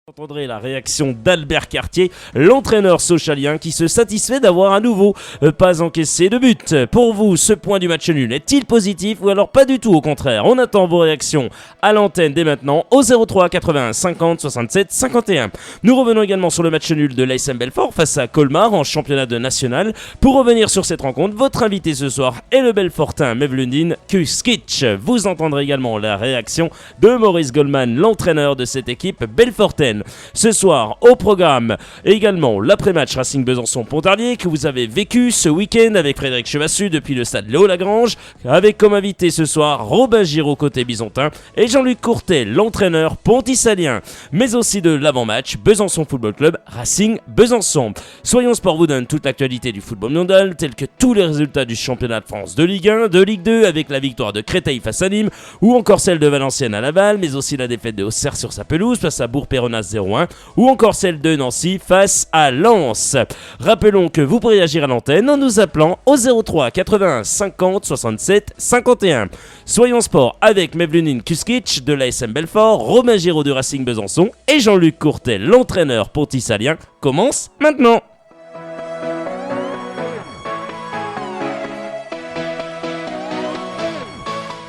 Vous entendrez la réaction d'Albert Cartier, l'entraîneur socialien qui se satisfait d'avoir à nouveau pas encaissé de but. Pour vous, ce point du match nul est-il positif ou alors pas du tout, au contraire? On attend vos réactions à l'antenne dès maintenant au 03 81 50 67 51. Nous revenons également sur le match nul de l'ASM Belfort face à Colmar en championnat de national. Pour revenir sur cette rencontre, votre invité ce soir est le Belfortin Mevlundin Kuskic. Vous entendrez également la réaction de Maurice Goldman, l'entraîneur de cette équipe belfortaine. Ce soir, au programme, également l'après-match Racing Besançon-Pontarlier que vous avez vécu ce week-end avec Frédéric Chevassus depuis le stade Léo Lagrange, avec comme invité ce soir Robin Giraud côté bisontin et Jean-Luc Courtet, l'entraîneur pontisalien, mais aussi de l'avant-match Besançon Football Club Racing Besançon. Soyons Sport vous donne toute l'actualité du football mondial, tels que tous les résultats du championnat de France de Ligue 1, de Ligue 2 avec la victoire de Créteil face à Nîmes, ou encore celle de Valenciennes à Laval, mais aussi la défaite de Auxerre sur sa pelouse face à Bourg-Péronas 0-1, ou encore celle de Nancy face à Lens. Rappelons que vous pourrez agir à l'antenne en nous appelant au 03 81 50 67 51. Soyons sport avec Mevlundin Kuskic de l'ASM Belfort, Romain Giraud du Racing Besançon et Jean-Luc Courtet, l'entraîneur pontisalien, commence maintenant.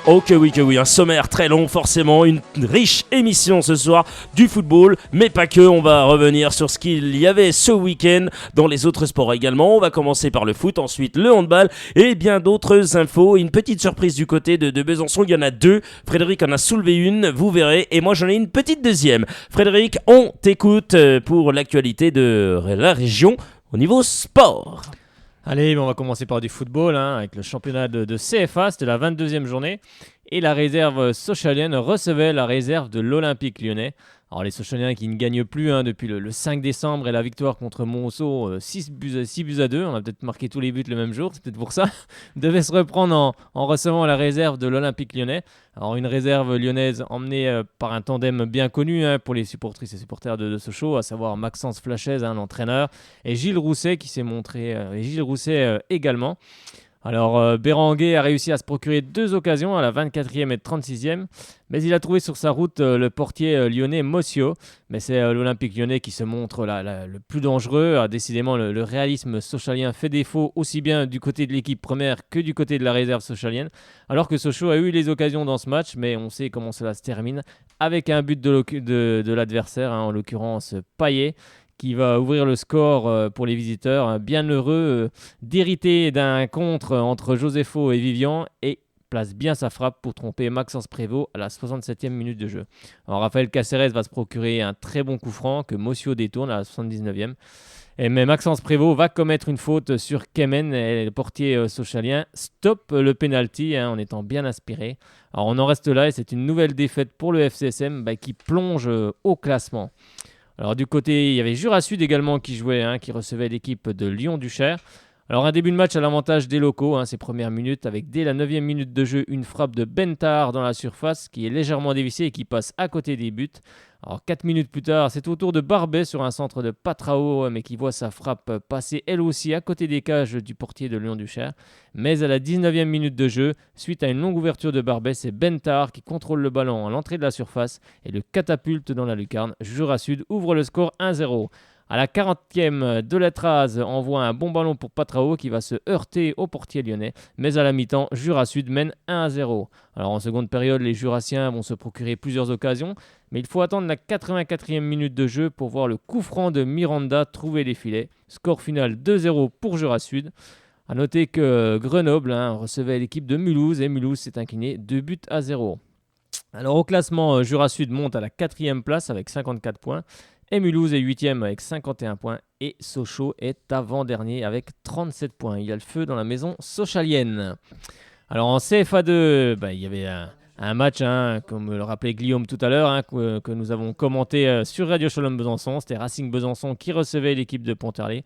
Oh que oui, un sommaire très long forcément, une riche émission ce soir du football, mais pas que, on va revenir sur ce qu'il y avait ce week-end dans les autres sports également. On va commencer par le foot, ensuite le handball et bien d'autres infos. Une petite surprise du côté de Besançon, il y en a deux, Frédéric en a soulevé une, vous verrez, et moi j'en ai une petite deuxième. Frédéric, on t'écoute pour l'actualité de la région au niveau sport. Allez, on va commencer par du football, avec le championnat de CFA, c'était la 22e journée. Et la réserve socialienne recevait la réserve de l'Olympique lyonnais. Alors les socialiens qui ne gagnent plus depuis le 5 décembre et la victoire contre Monceau, 6 buts à 2. On a peut-être marqué tous les buts le même jour, c'est peut-être pour ça. Devait se reprendre en recevant la réserve de l'Olympique lyonnais. Alors une réserve lyonnaise emmenée par un tandem bien connu pour les supportrices et supporters de Sochaux, à savoir Maxence Flachez, l'entraîneur, et Gilles Rousset qui s'est montré, également. Alors Béranguet a réussi à se procurer deux occasions à la 24e et 36e, mais il a trouvé sur sa route le portier lyonnais Mossio. Mais c'est l'Olympique lyonnais qui se montre le plus dangereux. Décidément, le réalisme socialien fait défaut aussi bien du côté de l'équipe première que du côté de la réserve socialienne. Alors que Sochaux a eu les occasions dans ce match, mais on sait comment cela se termine avec un but de l'adversaire, en l'occurrence Payet, qui va ouvrir le score pour les visiteurs. Bien heureux d'hériter d'un contre entre Josepho et Vivian, et place bien sa frappe pour tromper Maxence Prévost à la 67e minute de jeu. Alors Raphaël Caceres va se procurer un très bon coup franc que Mossio détourne à la 79e. Mais Maxence Prévost va commettre une faute sur Kemen, et le portier socialien stoppe le penalty en étant bien inspiré. Alors on en reste là et c'est une nouvelle défaite pour le FCSM qui plonge au classement. Alors du côté, il y avait Jura Sud également qui jouait, qui recevait l'équipe de Lyon-Duchère. Alors un début de match à l'avantage des locaux, ses premières minutes, avec dès la 9e minute de jeu une frappe de Bentard dans la surface qui est légèrement dévissée et qui passe à côté des buts. Alors 4 minutes plus tard, c'est au tour de Barbet sur un centre de Patrao, mais qui voit sa frappe passer elle aussi à côté des cages du portier de Lyon-Duchère. Mais à la 19e minute de jeu, suite à une longue ouverture de Barbet, c'est Bentard qui contrôle le ballon à l'entrée de la surface et le catapulte dans la lucarne. Jura Sud ouvre le score 1-0. À la 40e, Delatraz envoie un bon ballon pour Patrao qui va se heurter au portier lyonnais. Mais à la mi-temps, Jura Sud mène 1-0. Alors en seconde période, les Jurassiens vont se procurer plusieurs occasions. Mais il faut attendre la 84e minute de jeu pour voir le coup franc de Miranda trouver les filets. Score final 2-0 pour Jura Sud. A noter que Grenoble recevait l'équipe de Mulhouse et Mulhouse s'est incliné 2-0. Alors au classement, Jura Sud monte à la 4e place avec 54 points. Et Mulhouse est 8e avec 51 points. Et Sochaux est avant-dernier avec 37 points. Il y a le feu dans la maison socialienne. Alors en CFA2, il y avait un match, comme le rappelait Guillaume tout à l'heure, que nous avons commenté sur Radio Shalom Besançon. C'était Racing Besançon qui recevait l'équipe de Pontarlier.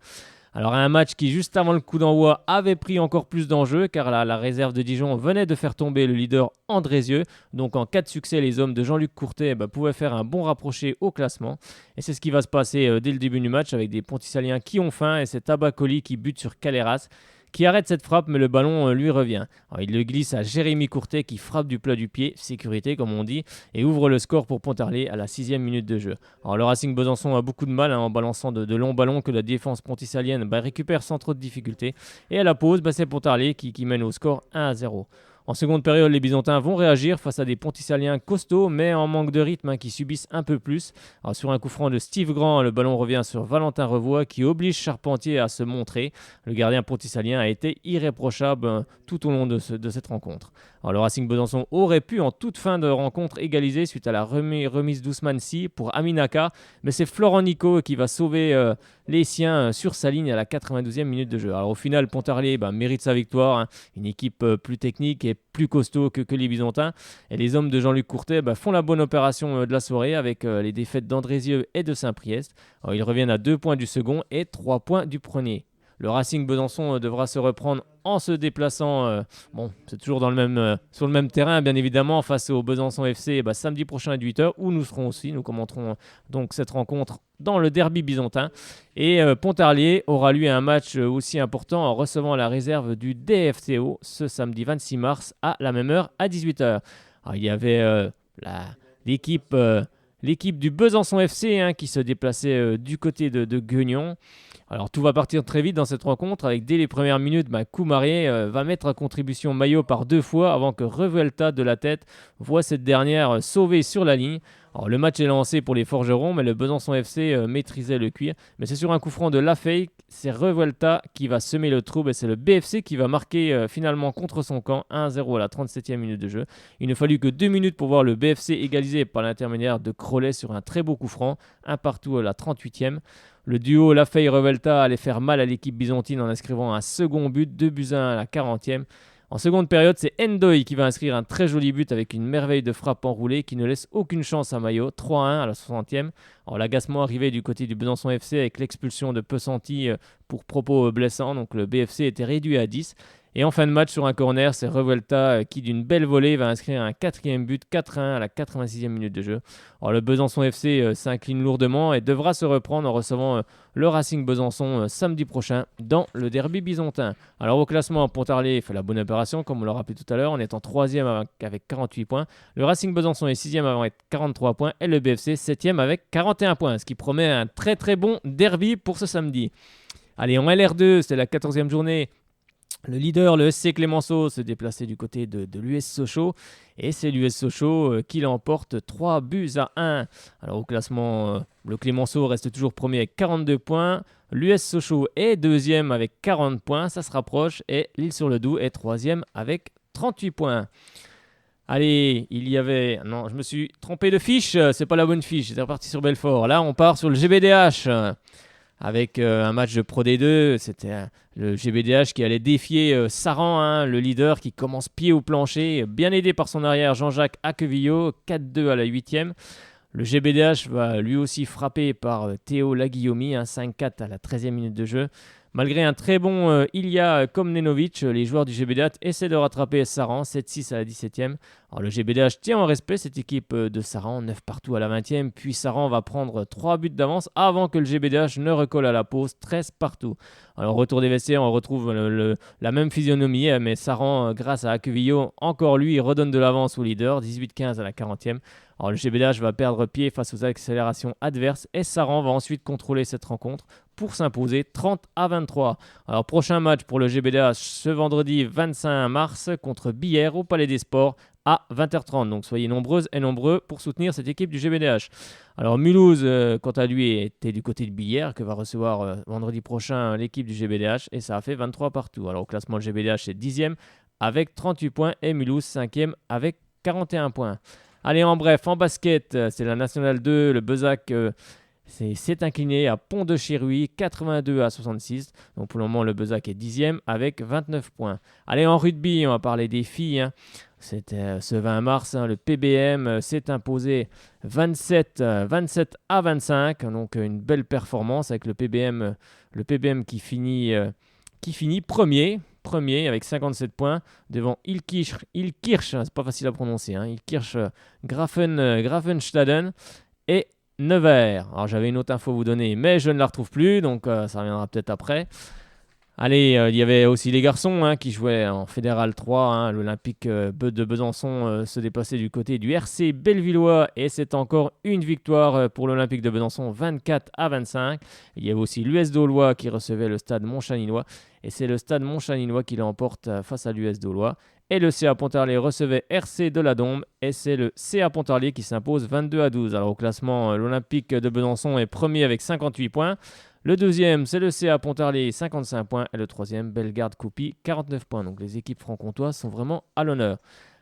Alors un match qui, juste avant le coup d'envoi, avait pris encore plus d'enjeux, car la réserve de Dijon venait de faire tomber le leader Andrézieux. Donc en cas de succès, les hommes de Jean-Luc Courtet pouvaient faire un bon rapproché au classement. Et c'est ce qui va se passer dès le début du match, avec des Pontisaliens qui ont faim, et c'est Tabacoli qui bute sur Caleras, qui arrête cette frappe, mais le ballon lui revient. Alors, il le glisse à Jérémy Courtet qui frappe du plat du pied, sécurité comme on dit, et ouvre le score pour Pontarlier à la 6e minute de jeu. Alors, le Racing Besançon a beaucoup de mal en balançant de longs ballons que la défense ponticalienne récupère sans trop de difficultés. Et à la pause, c'est Pontarlier qui mène au score 1-0. En seconde période, les Byzantins vont réagir face à des Ponticaliens costauds, mais en manque de rythme, qui subissent un peu plus. Alors, sur un coup franc de Steve Grand, le ballon revient sur Valentin Revoix qui oblige Charpentier à se montrer. Le gardien ponticalien a été irréprochable tout au long de cette rencontre. Alors, le Racing Besançon aurait pu en toute fin de rencontre égaliser suite à la remise d'Ousmane Sy pour Aminaka, mais c'est Florent Nico qui va sauver les siens sur sa ligne à la 92e minute de jeu. Alors au final, Pontarlier mérite sa victoire, une équipe plus technique et plus costaud que les Byzantins. Et les hommes de Jean-Luc Courtet font la bonne opération de la soirée avec les défaites d'Andrézieux et de Saint-Priest. Alors, ils reviennent à 2 points du second et 3 points du premier. Le Racing Besançon devra se reprendre en se déplaçant, c'est toujours sur le même terrain bien évidemment, face au Besançon FC samedi prochain à 18h, où nous serons aussi, nous commenterons donc cette rencontre dans le derby byzantin. Et Pontarlier aura lui un match aussi important en recevant la réserve du DFCO ce samedi 26 mars à la même heure à 18h. Alors, il y avait l'équipe du Besançon FC qui se déplaçait du côté de Guignon. Alors tout va partir très vite dans cette rencontre avec dès les premières minutes, Coumaré va mettre à contribution Maillot par 2 fois avant que Revuelta de la tête voit cette dernière sauvée sur la ligne. Alors le match est lancé pour les Forgerons, mais le Besançon FC maîtrisait le cuir. Mais c'est sur un coup franc de Lafay, c'est Revuelta qui va semer le trouble et c'est le BFC qui va marquer finalement contre son camp 1-0 à la 37e minute de jeu. Il ne fallut que 2 minutes pour voir le BFC égaliser par l'intermédiaire de Crollet sur un très beau coup franc, un partout à la 38e. Le duo Lafay-Revuelta allait faire mal à l'équipe byzantine en inscrivant un second but, 2-1 à la 40e. En seconde période, c'est Ndoye qui va inscrire un très joli but avec une merveille de frappe enroulée qui ne laisse aucune chance à Maillot, 3-1 à la 60e. Alors, l'agacement arrivait du côté du Besançon FC avec l'expulsion de Pessanti pour propos blessants, donc le BFC était réduit à 10. Et en fin de match, sur un corner, c'est Revuelta qui, d'une belle volée, va inscrire un 4e but, 4-1 à la 86e minute de jeu. Alors, le Besançon FC s'incline lourdement et devra se reprendre en recevant le Racing Besançon samedi prochain dans le derby byzantin. Alors, au classement, Pontarlier fait la bonne opération, comme on l'a rappelé tout à l'heure, en étant 3e avec 48 points. Le Racing Besançon est 6e avec 43 points et le BFC 7e avec 41 points, ce qui promet un très très bon derby pour ce samedi. Allez, en LR2, c'est la 14e journée. Le leader, le SC Clémenceau, se déplaçait du côté de l'US Sochaux. Et c'est l'US Sochaux qui l'emporte 3-1. Alors au classement, le Clémenceau reste toujours premier avec 42 points. L'US Sochaux est deuxième avec 40 points. Ça se rapproche. Et l'Île-sur-le-Doubs est troisième avec 38 points. Allez, non, je me suis trompé de fiche. C'est pas la bonne fiche. J'étais reparti sur Belfort. Là, on part sur le GBDH. Avec un match de Pro D2, c'était le GBDH qui allait défier Saran, le leader qui commence pied au plancher, bien aidé par son arrière Jean-Jacques Aquevillo, 4-2 à la 8e. Le GBDH va lui aussi frapper par Théo Laguillaumy, 5-4 à la 13e minute de jeu. Malgré un très bon Ilya Komnenovic, les joueurs du GBDH essaient de rattraper Saran, 7-6 à la 17e. Alors, le GBDH tient en respect cette équipe de Saran, 9 partout à la 20e, puis Saran va prendre 3 buts d'avance avant que le GBDH ne recolle à la pause, 13 partout. Alors, au retour des vestiaires, on retrouve la même physionomie, mais Saran, grâce à Aquevillo, encore lui, redonne de l'avance au leader, 18-15 à la 40e. Alors, le GBDH va perdre pied face aux accélérations adverses et Saran va ensuite contrôler cette rencontre pour s'imposer 30-23. Alors, prochain match pour le GBDH ce vendredi 25 mars contre Billère au Palais des Sports à 20h30. Donc, soyez nombreuses et nombreux pour soutenir cette équipe du GBDH. Alors, Mulhouse, quant à lui, était du côté de Billère que va recevoir vendredi prochain l'équipe du GBDH et ça a fait 23 partout. Alors, au classement, le GBDH est 10e avec 38 points et Mulhouse 5e avec 41 points. Allez, en bref, en basket, c'est la Nationale 2, le Bezac s'est incliné à Pont-de-Chéruy, 82 à 66. Donc pour le moment, le Bezac est 10e avec 29 points. Allez, en rugby, on va parler des filles. C'était ce 20 mars, le PBM s'est imposé 27 à 25. Donc une belle performance avec le PBM qui finit premier avec 57 points devant Ilkirch, c'est pas facile à prononcer, Ilkirch Grafenstaden et Nevers. Alors j'avais une autre info à vous donner, mais je ne la retrouve plus, donc ça reviendra peut-être après. Allez, il y avait aussi les garçons qui jouaient en Fédéral 3. L'Olympique de Besançon se déplaçait du côté du RC Bellevillois et c'est encore une victoire pour l'Olympique de Besançon, 24-25. Il y avait aussi l'US Dolois qui recevait le Stade Montchaninois et c'est le Stade Montchaninois qui l'emporte face à l'US Dolois. Et le CA Pontarlier recevait RC de la Dombe et c'est le CA Pontarlier qui s'impose 22-12. Alors au classement, l'Olympique de Besançon est premier avec 58 points. Le deuxième, c'est le CA Pontarlier, 55 points. Et le troisième, Bellegarde Coupy, 49 points. Donc les équipes franc-comtoises sont vraiment à l'honneur.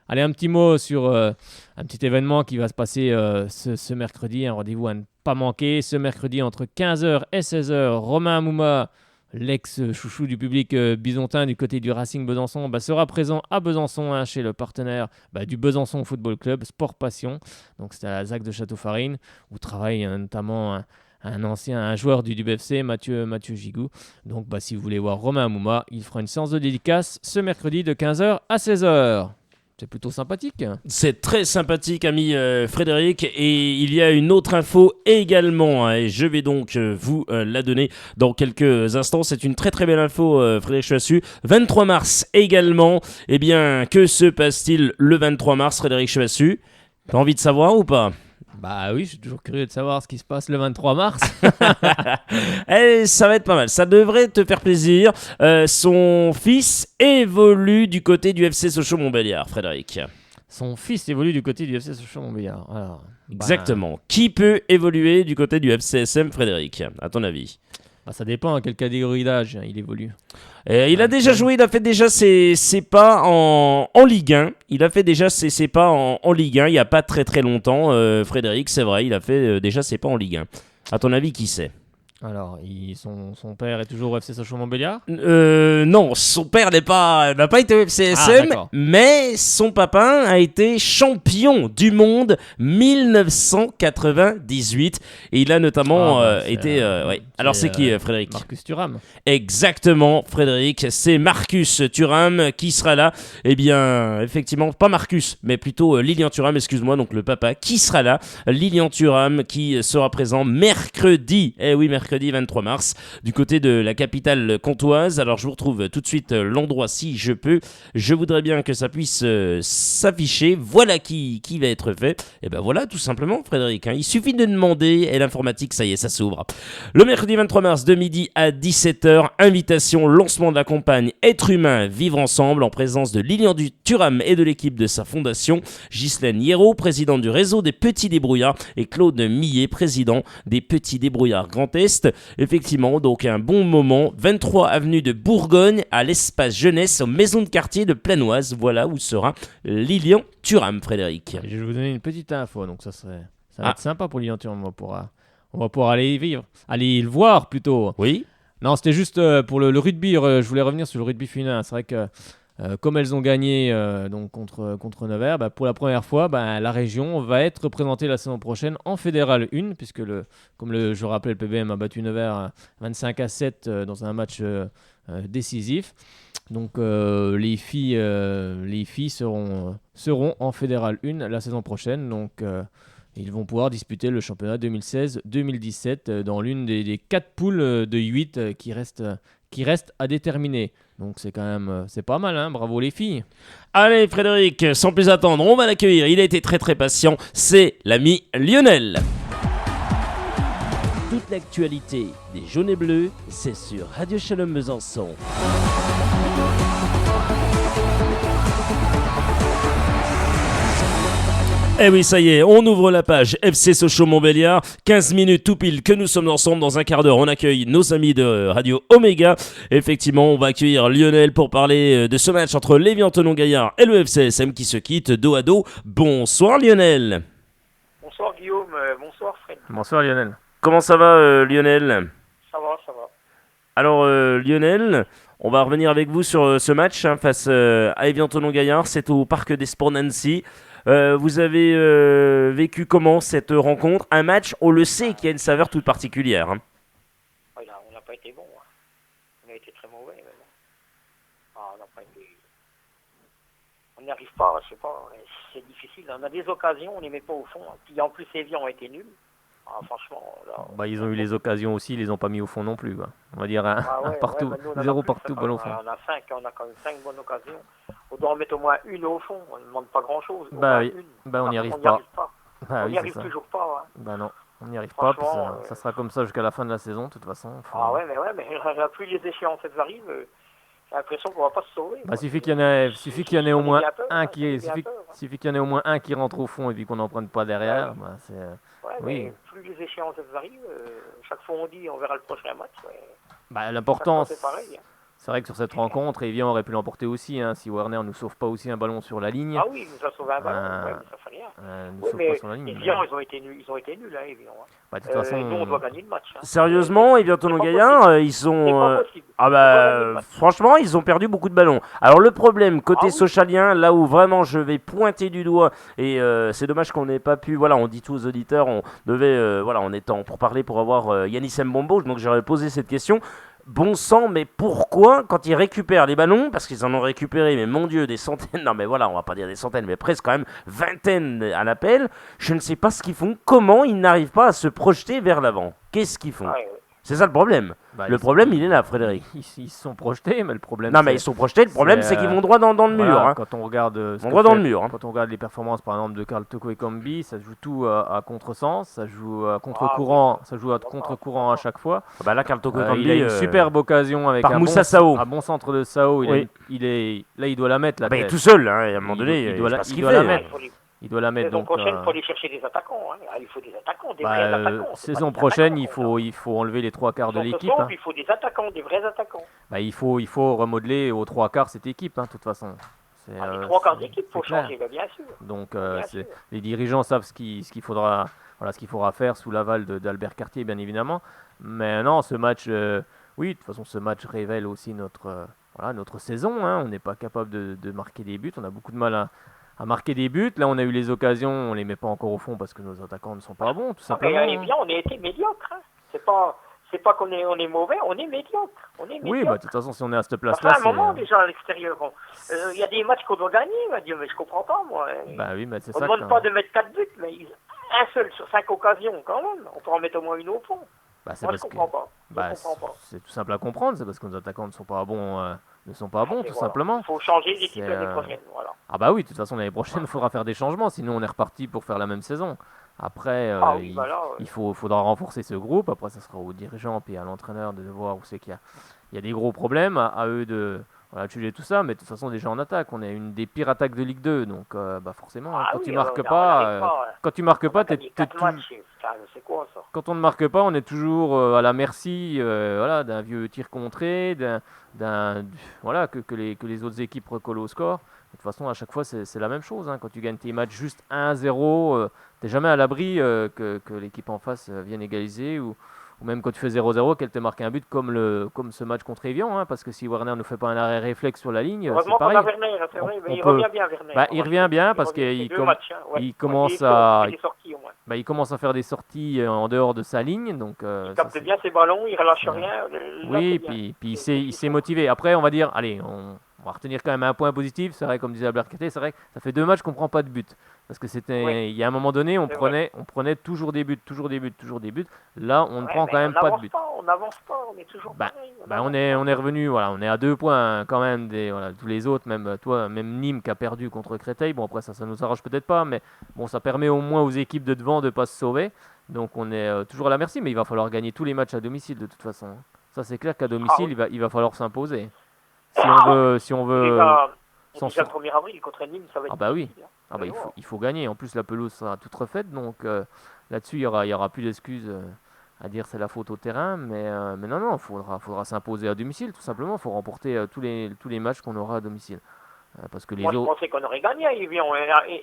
Allez, un petit mot sur un petit événement qui va se passer ce mercredi. Un rendez-vous à ne pas manquer. Ce mercredi, entre 15h et 16h, Romain Amouma, l'ex-chouchou du public bisontin du côté du Racing Besançon, sera présent à Besançon chez le partenaire du Besançon Football Club, Sport Passion. Donc c'est à la ZAC de Château-Farine où travaille notamment un joueur du BFC, Mathieu Gigou. Donc si vous voulez voir Romain Amouma, il fera une séance de dédicace ce mercredi de 15h à 16h. C'est plutôt sympathique. C'est très sympathique, ami Frédéric. Et il y a une autre info également, et je vais donc vous la donner dans quelques instants. C'est une très très belle info, Frédéric Chevassu. 23 mars également. Eh bien, que se passe-t-il le 23 mars, Frédéric Chevassu? T'as envie de savoir ou pas? Bah oui, je suis toujours curieux de savoir ce qui se passe le 23 mars. Et ça va être pas mal, ça devrait te faire plaisir. Son fils évolue du côté du FC Sochaux-Montbéliard, Frédéric. Son fils évolue du côté du FC Sochaux-Montbéliard. Alors, exactement. Qui peut évoluer du côté du FCSM, Frédéric, à ton avis? Ça dépend à quelle catégorie d'âge il évolue. Il a déjà joué, il a fait déjà ses pas en Ligue 1. Il a fait déjà ses pas en Ligue 1 il n'y a pas très très longtemps, Frédéric, c'est vrai, il a fait déjà ses pas en Ligue 1. À ton avis, qui c'est? Alors, son père est toujours au FC Sochaux-Montbéliard? Non, son père n'a pas été au FCSM, mais son papa a été champion du monde 1998 et il a notamment été... ouais. Alors c'est qui, Frédéric? Marcus Thuram. Exactement, Frédéric, c'est Marcus Thuram qui sera là. Eh bien, effectivement, pas Marcus, mais plutôt Lilian Thuram, excuse-moi, donc le papa qui sera là. Lilian Thuram qui sera présent mercredi. Eh oui, mercredi 23 mars, du côté de la capitale comtoise. Alors je vous retrouve tout de suite l'endroit si je peux. Je voudrais bien que ça puisse s'afficher. Voilà qui va être fait. Et ben voilà, tout simplement, Frédéric. Il suffit de demander et l'informatique, ça y est, ça s'ouvre. Le mercredi 23 mars, de midi à 17h, invitation, lancement de la campagne Être humain, vivre ensemble, en présence de Lilian Thuram et de l'équipe de sa fondation, Ghislaine Hierro, présidente du réseau des Petits Débrouillards, et Claude Millet, président des Petits Débrouillards Grand Est. Effectivement, donc un bon moment, 23 avenue de Bourgogne, à l'espace jeunesse, aux maisons de quartier de Planoise. Voilà où sera Lilian Thuram, Frédéric. Je vais vous donner une petite info, donc ça va être sympa pour Lilian Thuram. On va pouvoir aller y vivre, aller le voir plutôt. Oui. Non, c'était juste pour le rugby. Je voulais revenir sur le rugby féminin. C'est vrai que comme elles ont gagné donc contre Nevers, pour la première fois, la région va être représentée la saison prochaine en Fédéral 1, puisque je rappelais, le PBM a battu Nevers 25-7 dans un match décisif. Donc les filles seront en Fédéral 1 la saison prochaine. Donc ils vont pouvoir disputer le championnat 2016-2017 dans l'une des 4 poules de 8 qui restent à déterminer. Donc c'est quand même c'est pas mal, hein. Bravo les filles. Allez Frédéric, sans plus attendre, on va l'accueillir. Il a été très très patient, c'est l'ami Lionel. Toute l'actualité des jaunes et bleus, c'est sur Radio Shalom Besançon. Eh oui, ça y est, on ouvre la page FC Sochaux-Montbéliard. 15 minutes tout pile que nous sommes ensemble. Dans un quart d'heure, on accueille nos amis de Radio Oméga. Effectivement, on va accueillir Lionel pour parler de ce match entre Lévis-Antonon-Gaillard et le FCSM qui se quittent dos à dos. Bonsoir Lionel. Bonsoir Guillaume, bonsoir Fred. Bonsoir Lionel. Comment ça va Lionel? Ça va. Alors Lionel, on va revenir avec vous sur ce match face à Lévis-Antonon-Gaillard. C'est au Parc des Sports Nancy. Vous avez vécu comment cette rencontre? Un match, on le sait, qui a une saveur toute particulière. Hein. On n'a pas été bon. Hein. On a été très mauvais. Mais bon. On n'a pas été... On n'y arrive pas, je sais pas. C'est difficile. On a des occasions, on les met pas au fond. Puis en plus, les vies ont été nuls. Ah, franchement, là. Bah, ils ont eu les occasions aussi, ils les ont pas mis au fond non plus, quoi. On va dire un, Ah un ouais, partout, mais nous, on en a 0 plus, partout, quand balle même. au fond. On a quand même 5 bonnes occasions. On doit en mettre au moins une au fond. On ne demande pas grand-chose. Au Bah moins oui, une. bah on n'y arrive On n'y pas. arrive pas. Bah On oui, n'y c'est arrive ça. toujours pas. Hein. Bah non, on n'y arrive pas, puis Franchement, ça sera comme ça jusqu'à la fin de la saison, de toute façon. ah ouais, mais plus les échéances elles arrivent, j'ai l'impression qu'on va pas se sauver. Bah, Quoi. suffit qu'il y en ait au Ça fait moins bien peur, un hein, ça fait qui, bien peur, hein. suffit qu'il y en ait au moins un qui rentre au fond et puis qu'on n'en prenne pas derrière. Bah, c'est, Ouais, oui. mais plus les échéances elles arrivent, chaque fois on dit on verra le prochain match. Ouais. Bah, Chaque l'important, fois, c'est pareil. Hein. c'est vrai que sur cette rencontre, Evian aurait pu l'emporter aussi, hein, si Warner nous sauve pas aussi un ballon sur la ligne. Ah oui, il nous a sauvé un ballon, ouais, mais ça fait rien. Nous Oui, sauve pas mais sur la ligne. Evian, Mais... ils ont été nuls, hein, Evian. Hein. Bah, de toute façon, nous, on doit gagner le match. Hein. Sérieusement, Evian C'est pas Tonon-Gaillard, possible. ils C'est sont. pas possible. Ah On doit gagner le bah match. franchement ils ont perdu beaucoup de ballons. Alors le problème côté Ah oui. Sochalien, là où vraiment je vais pointer du doigt et c'est dommage qu'on n'ait pas pu, voilà, on dit tous aux auditeurs, on devait, voilà, on est temps pour parler pour avoir Yanis Mbombo, donc j'aurais posé cette question. Bon sang, mais pourquoi quand ils récupèrent les ballons, parce qu'ils en ont récupéré, mais mon Dieu, des centaines, non mais voilà, on va pas dire des centaines, mais presque quand même vingtaines à l'appel, je ne sais pas ce qu'ils font, comment ils n'arrivent pas à se projeter vers l'avant. Qu'est-ce qu'ils font? Ah ouais. C'est ça le problème. bah, Le problème, il est là, Frédéric. Ils se sont projetés, mais le problème, Non, mais ils sont projetés. Le problème, c'est qu'ils vont droit dans le mur. voilà, Hein. quand on regarde ce Ils vont que droit dans fait- le mur. Hein. Quand on regarde les performances, par exemple, de Karl Toko et Combi, ça joue tout à contresens, ça joue à contre-courant, ça joue à contre-courant à chaque fois. Ah bah là, Karl Toko Il Kambi, a une superbe occasion avec par un Moussa Sao. bon centre de Sao. Oui. Là, il doit la mettre. bah, il est tête. tout seul. Hein, et à un moment Il donné, doit- il je doit sais la- pas ce il qu'il doit fait. la hein. mettre. Il Il doit la mettre. saison Donc, prochaine, il faut aller chercher des attaquants. Hein. Ah, il faut des attaquants, des vrais attaquants. c'est saison pas des prochaine, attaquants, il faut enlever les trois quarts de on se l'équipe. sauve, Hein. il faut des attaquants, des vrais attaquants. Bah, il faut remodeler aux trois quarts cette équipe, hein, de toute façon. Les trois quarts d'équipe, il faut clair. changer, bah, bien sûr. Donc Bien sûr. les dirigeants savent ce qu'il faudra, voilà, ce qu'il faudra faire sous l'aval d'Albert Cartier, bien évidemment. Mais non, ce match, oui, de toute façon, ce match révèle aussi notre saison. Hein. On n'est pas capable de marquer des buts. On a beaucoup de mal à marquer des buts. Là, on a eu les occasions, on les met pas encore au fond parce que nos attaquants ne sont pas bons, tout Ah, mais simplement. eh bien, on a été médiocre. Hein. C'est pas qu'on est, on est mauvais, on est médiocre. Oui, bah, de toute façon, si on est à cette place-là, Enfin, à un moment, déjà, à l'extérieur, il y a des matchs qu'on doit gagner. On va dire, mais je comprends pas, moi. bah oui, mais c'est On ça. ne demande pas de mettre 4 buts, mais un seul sur 5 occasions, quand même. On peut en mettre au moins une au fond. Bah, c'est Moi, je parce que comprends pas. bah, Je comprends pas. c'est tout simple à comprendre. C'est parce que nos attaquants ne sont pas bons, Et tout voilà. simplement. Il faut changer l'équipe C'est, l'année prochaine. Voilà. Ah bah oui, de toute façon, l'année prochaine, il faudra faire des changements, sinon on est reparti pour faire la même saison. Après, Ah oui, bah là, faudra renforcer ce groupe. Après, ça sera aux dirigeants puis à l'entraîneur de voir où c'est qu'il y a des gros problèmes. À eux de juger tout ça. Mais de toute façon, déjà en attaque, on est une des pires attaques de Ligue 2. Donc, bah forcément, Ah quand oui, tu on marques arrive pas, quand tu marques on pas, a gagné 4 matchs. Putain, c'est quoi ça? quand on ne marque pas, on est toujours à la merci, voilà, d'un vieux tir contré, voilà, que les autres équipes recollent au score. De toute façon, à chaque fois, c'est la même chose. Hein. Quand tu gagnes tes matchs juste 1-0, t'es jamais à l'abri que l'équipe en face vienne égaliser ou même quand tu fais 0-0, qu'elle te marque un but comme ce match contre Evian. Hein, parce que si Werner ne fait pas un arrêt réflexe sur la ligne, c'est Heureusement qu'on pareil. a Werner, c'est vrai, mais il revient bien, Werner. Bah, il revient bien parce qu'il commence à... Il est sorti, au moins. Bah, il commence à faire des sorties en dehors de sa ligne. Donc, Il capte bien ses ballons, il relâche rien. Oui, puis il s'est motivé. Après, on va dire, allez, on va retenir quand même un point positif. C'est vrai, comme disait Albert Cartier, c'est vrai que ça fait 2 matchs qu'on prend pas de but. Parce que il y a un moment donné, on prenait toujours des buts. Là, on ne prend quand même pas de buts. On n'avance pas, on est toujours pareil. On est revenu, voilà, on est à 2 points quand même tous les autres, même toi, même Nîmes qui a perdu contre Créteil. Bon, après ça nous arrange peut-être pas, mais bon, ça permet au moins aux équipes de devant de ne pas se sauver. Donc on est toujours à la merci, mais il va falloir gagner tous les matchs à domicile de toute façon. Ça, c'est clair qu'à domicile, il va falloir s'imposer. Si on veut déjà le 1er avril contre Nîmes, ça va être bah oui. difficile, hein. Ah bah il faut gagner. En plus la pelouse sera toute refaite, donc là-dessus il y aura plus d'excuses à dire c'est la faute au terrain, mais non, faudra s'imposer à domicile tout simplement. Il faut remporter tous les matchs qu'on aura à domicile. Parce que Moi, je pensais qu'on aurait gagné à Evian.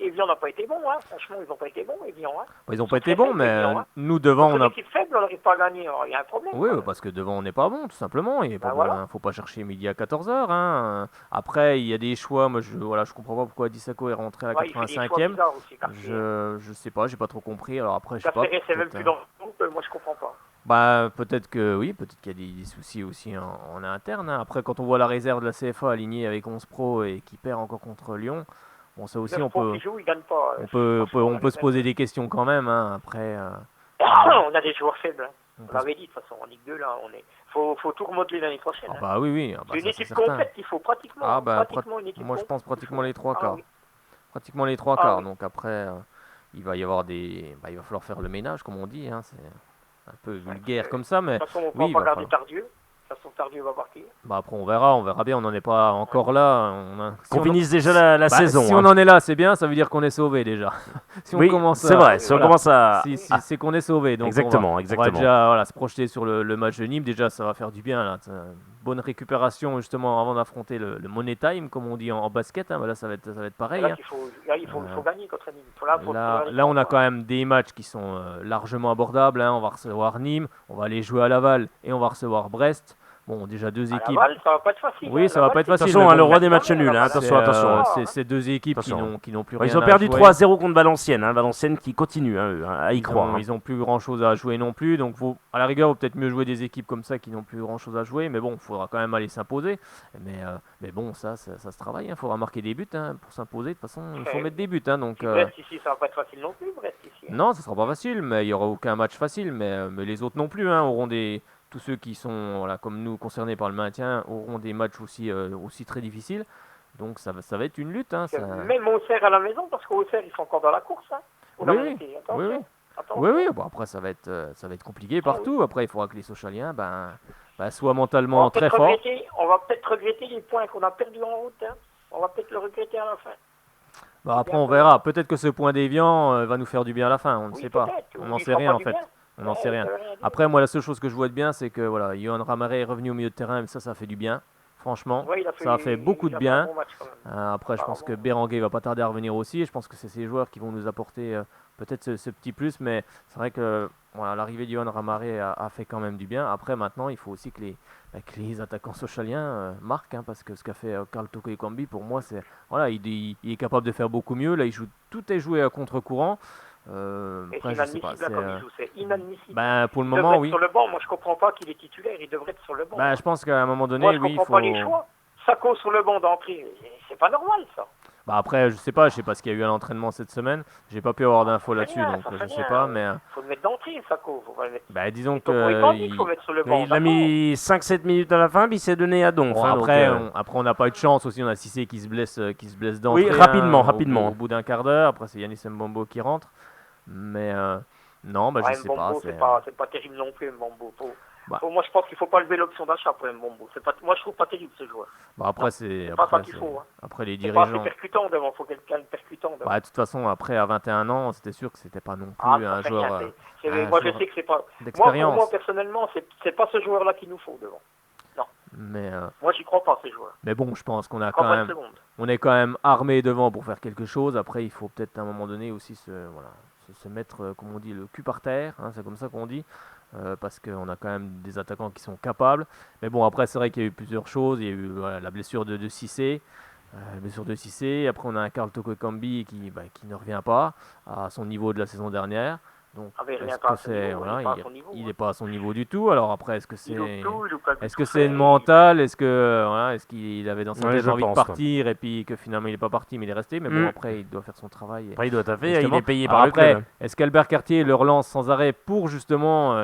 Evian n'a pas été bon, hein. Franchement, ils n'ont pas été bons, Evian. Hein. Ils n'ont pas été bons, mais Evian, hein. nous devant on a. Une équipe faible, on n'arrive pas à gagner. Alors, il y a un problème. Oui, quoi. parce que devant on n'est pas bon, tout simplement. Il voilà. faut pas chercher midi à 14h. Hein. Après, il y a des choix. Moi, je comprends pas pourquoi Dissako est rentré à la 85e. Je sais pas, j'ai pas trop compris. Alors après, je sais pas. C'est même plus dans le groupe, moi je comprends pas. Bah peut-être que oui, peut-être qu'il y a des soucis aussi en interne. Hein. Après, quand on voit la réserve de la CFA alignée avec 11 pro et qui perd encore contre Lyon, bon ça aussi on peut se poser des questions quand même. Hein. Après, On a des joueurs faibles. Hein. On On peut- l'avait dit de toute façon, en Ligue 2, là, faut tout remodeler l'année prochaine. Ah Hein. bah oui, oui. Ah bah C'est une ça, équipe certain. complète qu'il faut pratiquement. Ah bah, pratiquement une équipe moi je complète. pense pratiquement les trois Ah quarts. oui. Pratiquement les trois Ah quarts. oui. Donc après, il va y avoir il va falloir faire le ménage, comme on dit. Hein. C'est un peu vulgaire comme ça, mais De toute façon, on ne oui, il va va pas garder falloir. Tardieu. De toute façon, Tardieu va partir. Bah après on verra bien. On n'en est pas encore là. Si Qu'on on en- finisse déjà la Bah, saison. si hein. on en est là, c'est bien. Ça veut dire qu'on est sauvé déjà. Si on Oui, commence c'est à- vrai. Si on voilà. commence à. C'est qu'on est sauvé. Donc Exactement, on va exactement. déjà se projeter sur le match de Nîmes. Déjà, ça va faire du bien. Là. Bonne récupération justement avant d'affronter le Money Time, comme on dit en basket. Hein. Bah, là, ça va être pareil. Là, hein. il faut gagner contre Nîmes. Là, on a quand même des matchs qui sont largement abordables. Hein. On va recevoir Nîmes, on va aller jouer à Laval et on va recevoir Brest. Bon, déjà deux À équipes. Laval, ça va pas être facile. Oui, hein. ça va pas être facile. Attention, mais hein, le bon, roi des matchs nuls. Hein. C'est, Attention, attention. C'est deux équipes Attention. qui n'ont plus Bon, rien ils ont à perdu jouer. 3-0 contre Valenciennes. Hein. Valenciennes qui continue, hein, eux, hein, à y croire. hein. Ils ont plus grand chose à jouer non plus, donc à la rigueur, il vaut peut-être mieux jouer des équipes comme ça qui n'ont plus grand chose à jouer, mais bon, il faudra quand même aller s'imposer. Mais bon, ça se travaille, il faudra marquer des buts hein, pour s'imposer. De toute façon, il faut Ouais. mettre des buts. Hein, donc, Brest ici, ça va pas être facile non plus. Brest ici. hein. non, ça sera pas facile, mais il y aura aucun match facile, mais les autres non plus hein, auront tous ceux qui sont voilà, comme nous concernés par le maintien auront des matchs aussi très difficiles. Donc ça va être une lutte. Hein, ça... Même Auxerre à la maison, parce qu'Auxerre, ils sont encore dans la course. Hein. Ou la Oui, montée. Attention, oui, oui. attention. Oui, bon, après ça va être compliqué partout. Après, il faudra que les Sochaliens soient mentalement très forts. On va peut-être regretter les points qu'on a perdus en route. Hein. On va peut-être le regretter à la fin. Après, on verra. Peut-être que ce point déviant va nous faire du bien à la fin. On ne Oui, sait pas. peut-être. On Ou n'en il sait fera rien pas en du fait. bien. On n'en Ouais, sait rien. ça veut rien dire. Après, moi, la seule chose que je vois de bien, c'est que voilà, Johan Ramaré est revenu au milieu de terrain, et ça fait du bien. Franchement, Ouais, ça a fait beaucoup de il a fait un bien. bon match, quand même. Après, je pense que bon. Béranguet va pas tarder à revenir aussi. Et je pense que c'est ces joueurs qui vont nous apporter peut-être ce petit plus. Mais c'est vrai que voilà, l'arrivée de Johan Ramaré a fait quand même du bien. Après, maintenant, il faut aussi que les attaquants sochaliens marquent. Hein, parce que ce qu'a fait Karl Toko Ekambi, pour moi, c'est voilà, il est capable de faire beaucoup mieux. Là, tout est joué à contre-courant. Et Après, c'est je sais pas. inadmissible, là, comme il joue, c'est inadmissible. Pour le Il devrait moment, être oui. sur le banc. Moi, je comprends pas qu'il est titulaire. Il devrait être sur le banc. Je pense qu'à un moment donné, Moi, je oui, il comprends faut. pas les choix. Sako sur le banc d'entrée, c'est pas normal, ça. Après, je sais pas ce qu'il y a eu à l'entraînement cette semaine. J'ai pas pu avoir d'infos Ça fait là-dessus, rien, donc ça je fait sais rien. pas. Mais Faut le mettre d'entrée, Sako. Faut pas le mettre. disons Toko que. Ekambi, faut mettre sur le banc. Il a mis 5-7 minutes à la fin, puis il s'est donné à Donf. Bon, hein, donc, après, on n'a pas eu de chance aussi. On a Cissé qui se blesse d'entrée. Oui, rapidement, hein, rapidement. Au bout d'un quart d'heure. Après, c'est Yanis Mbombo qui rentre. Mais non, je Ouais, sais pas. Mbombo, c'est pas terrible non plus, Mbombo. Moi, je pense qu'il faut pas lever l'option d'achat pour Mbombo. Moi, je trouve pas terrible ce joueur. Après, c'est. pas ça qu'il faut, hein. Après, les C'est pas assez dirigeants. percutant devant. Faut quelqu'un de percutant devant. De toute façon, après, à 21 ans, c'était sûr que c'était pas non plus Ça un fait joueur rien, un moi, je joueur sais que c'est pas. Moi, pour d'expérience. moi, personnellement, c'est pas ce joueur-là qu'il nous faut devant. Mais Moi, j'y crois pas, ces joueurs. bon, je pense qu'on a Je crois quand pas même. une seconde. On est quand même armé devant pour faire quelque chose. Après, il faut peut-être à un moment donné aussi se mettre, comme on dit, le cul par terre. Hein, c'est comme ça qu'on dit. Parce qu'on a quand même des attaquants qui sont capables. Mais bon, après, c'est vrai qu'il y a eu plusieurs choses. Il y a eu la blessure de Cissé. Après, on a un Karl Toko Ekambi qui ne revient pas à son niveau de la saison dernière. Donc, Il revient est-ce pas que à son niveau, il est pas à son niveau, il hein. n'est pas à son niveau du tout. Alors après, est-ce que c'est Il loupe tout, il loupe pas est-ce tout que fait. c'est une mentale? Est-ce qu'il avait dans sa Ouais, tête je envie de pense, partir et puis que finalement il n'est pas parti mais il est resté? Mais bon, Mm. après, il doit faire son travail. Après, il doit taffer, il Justement. est payé Alors par le après, club. est-ce qu'Albert Cartier le relance sans arrêt pour justement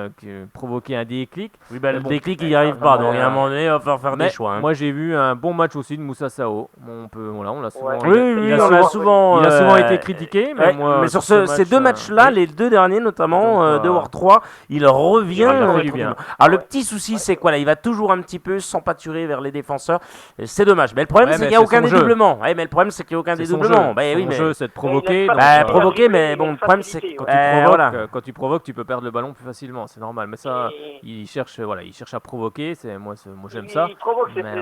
provoquer un déclic? Oui, Mais le bon, déclic, il n'y arrive pas. Donc, mais, à un moment donné, il va falloir faire Mais des choix. hein. moi j'ai vu un bon match aussi de Moussa Sao. Bon, on l'a souvent, Ouais. Oui, il on l'a souvent. il a souvent été critiqué, mais Ouais, moi mais sur sur ces match, deux matchs-là, oui. les deux derniers notamment, Donc, 2 voire 3, il revient. il a fait du tranquillement. bien. Alors le petit souci, c'est quoi là? Il va toujours un petit peu s'empâturer vers les défenseurs. Et c'est dommage. Mais le problème, Ouais, c'est mais qu'il n'y a c'est aucun son jeu. dédoublement. Ouais, mais le problème, c'est qu'il n'y a aucun C'est son dédoublement. jeu. Bah oui, Son mais jeu, c'est de provoquer. pas donc, bah, il a provoquer, dribblé, mais il bon, a le une problème, c'est facilité, que ouais. voilà. quand tu provoques, tu peux perdre le ballon plus facilement. C'est normal. Mais ça, Et- il cherche à provoquer. Moi j'aime ça. Il provoque, c'est Mais-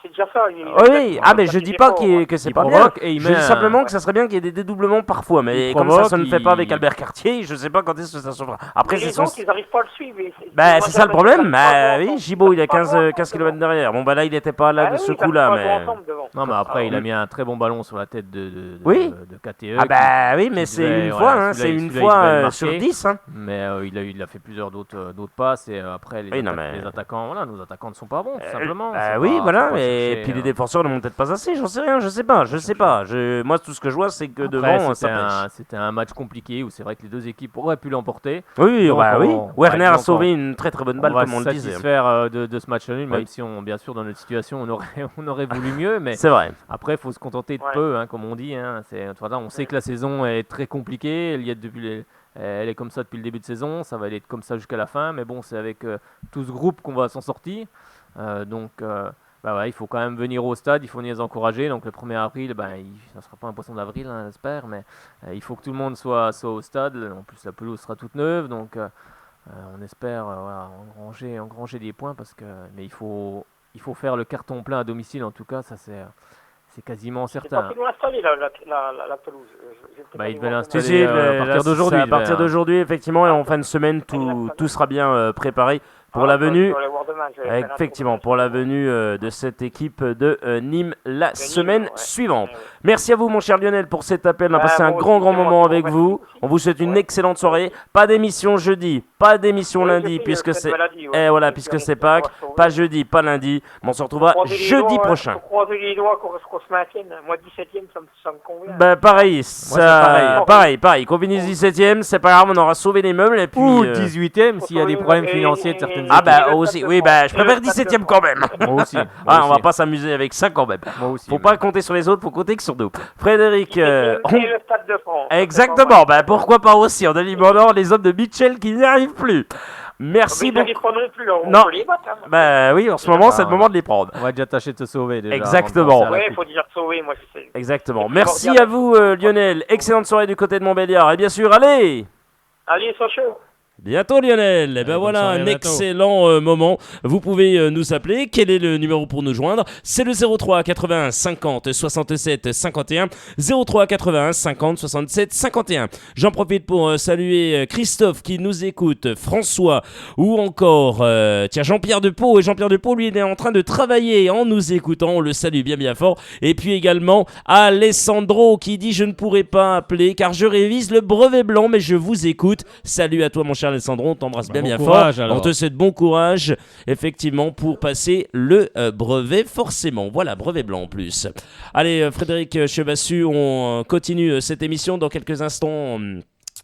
déjà ça. Oui, mais je dis pas que c'est Il pas bien. provoque et il Je met dis un- simplement que ça serait bien qu'il y ait des dédoublements parfois, mais Il comme ça provoque, ne fait pas avec il- Albert Cartier, je sais pas quand est-ce que ça se fera. Après, c'est les son. autres, ils n'arrivent pas à le suivre. Bah, c'est ça le problème. Bah oui, Gibaud, il a pas 15 km derrière. Bon, bah là, il était pas là de ce coup-là, mais. Non, mais après, Ah, il a oui. mis un très bon ballon sur la tête Oui. de KTE. Ah bah oui, mais qui c'est devait- une voilà, fois, hein, celui-là, c'est une celui-là, il fois devait le sur marquer. 10. Hein. Mais il a fait plusieurs d'autres passes et après les, Oui, non, mais- les attaquants, voilà, nos attaquants ne sont pas bons, tout simplement. Bah C'est oui, pas- voilà. faut pas Et chercher, puis les hein. défenseurs ne montent peut-être pas assez, j'en sais rien, je sais pas. Moi, tout ce que je vois, c'est que Après, devant, ça c'était pêche. c'était un match compliqué où c'est vrai que les deux équipes aurait pu l'emporter. Oui, Donc, bah oui. Werner a donc, sauvé une très très bonne balle, on va comme on se le disait. satisfaire de ce match nul, même Oui. si bien sûr dans notre situation on aurait voulu mieux, mais C'est vrai. après il faut se contenter de Ouais. peu, hein, comme on dit. Hein. On sait que la saison est très compliquée, elle est comme ça depuis le début de saison, ça va aller comme ça jusqu'à la fin, mais bon, c'est avec tout ce groupe qu'on va s'en sortir. Il faut quand même venir au stade, il faut venir les encourager. Donc le 1er avril, ça ne sera pas un poisson d'avril, hein, j'espère, mais il faut que tout le monde soit au stade. En plus, la pelouse sera toute neuve, donc on espère engranger des points, mais il faut faire le carton plein à domicile, en tout cas, ça c'est quasiment C'est certain. pas qu'ils l'ont installé, la pelouse. Il devait Si, l'installer si, à partir d'aujourd'hui. À partir d'aujourd'hui, effectivement, et en fin de semaine, tout sera bien préparé pour la venue. Effectivement, pour la venue de cette équipe de Nîmes la semaine suivante. Merci à vous, mon cher Lionel, pour cet appel. On a passé un grand moment avec vous. On vous souhaite une excellente soirée. Pas d'émission jeudi, pas d'émission lundi, puisque c'est puisque c'est Pâques. Pas jeudi, pas lundi. Mais on se retrouvera jeudi prochain. Faut croiser les doigts qu'on se maintienne. Moi, 17ème, ça me convient. Bah pareil, pareil. pareil. Qu'on finisse 17ème, c'est pas grave, on aura sauvé les meubles et puis. Ou 18ème s'il y a des problèmes financiers de certaines Ah équipes. bah aussi, oui, bah je préfère 17ème quand même. Moi aussi. On va pas s'amuser avec ça quand même. Moi aussi. Faut pas compter sur les autres, faut compter que sur nous. Frédéric, Et le Stade de France. exactement, bah pourquoi pas aussi en éliminant les hommes de Mitchell qui n'y arrivent plus. Merci Mais ils beaucoup. n'arrivent pas non plus, là. On Non. peut les battre. Hein. Bah oui, en ce moment, c'est le moment de les prendre. On va déjà tâcher de se sauver déjà. Exactement. avant de penser à la Ouais, coupe. faut dire sauver, moi je sais. Exactement. C'est Merci primordial. à vous, Lionel. Excellente soirée du côté de Montbéliard. Et bien sûr, allez, Allez, Sochaux. bientôt Lionel. Et ben bonne voilà, soirée, à un bientôt. excellent moment. Vous pouvez nous appeler. Quel est le numéro pour nous joindre? C'est le 03 81 50 67 51. 03 81 50 67 51. J'en profite pour saluer Christophe qui nous écoute, François ou encore Jean-Pierre Depau. Et Jean-Pierre Depau, lui, il est en train de travailler en nous écoutant. On le salue bien fort. Et puis également Alessandro qui dit: je ne pourrai pas appeler car je révise le brevet blanc, mais je vous écoute. Salut à toi, mon cher Alessandro, on t'embrasse Bon bien courage, fort. alors. On te souhaite bon courage, effectivement, pour passer le brevet, forcément. Voilà, brevet blanc en plus. Allez, Frédéric Chevassu, on continue cette émission dans quelques instants.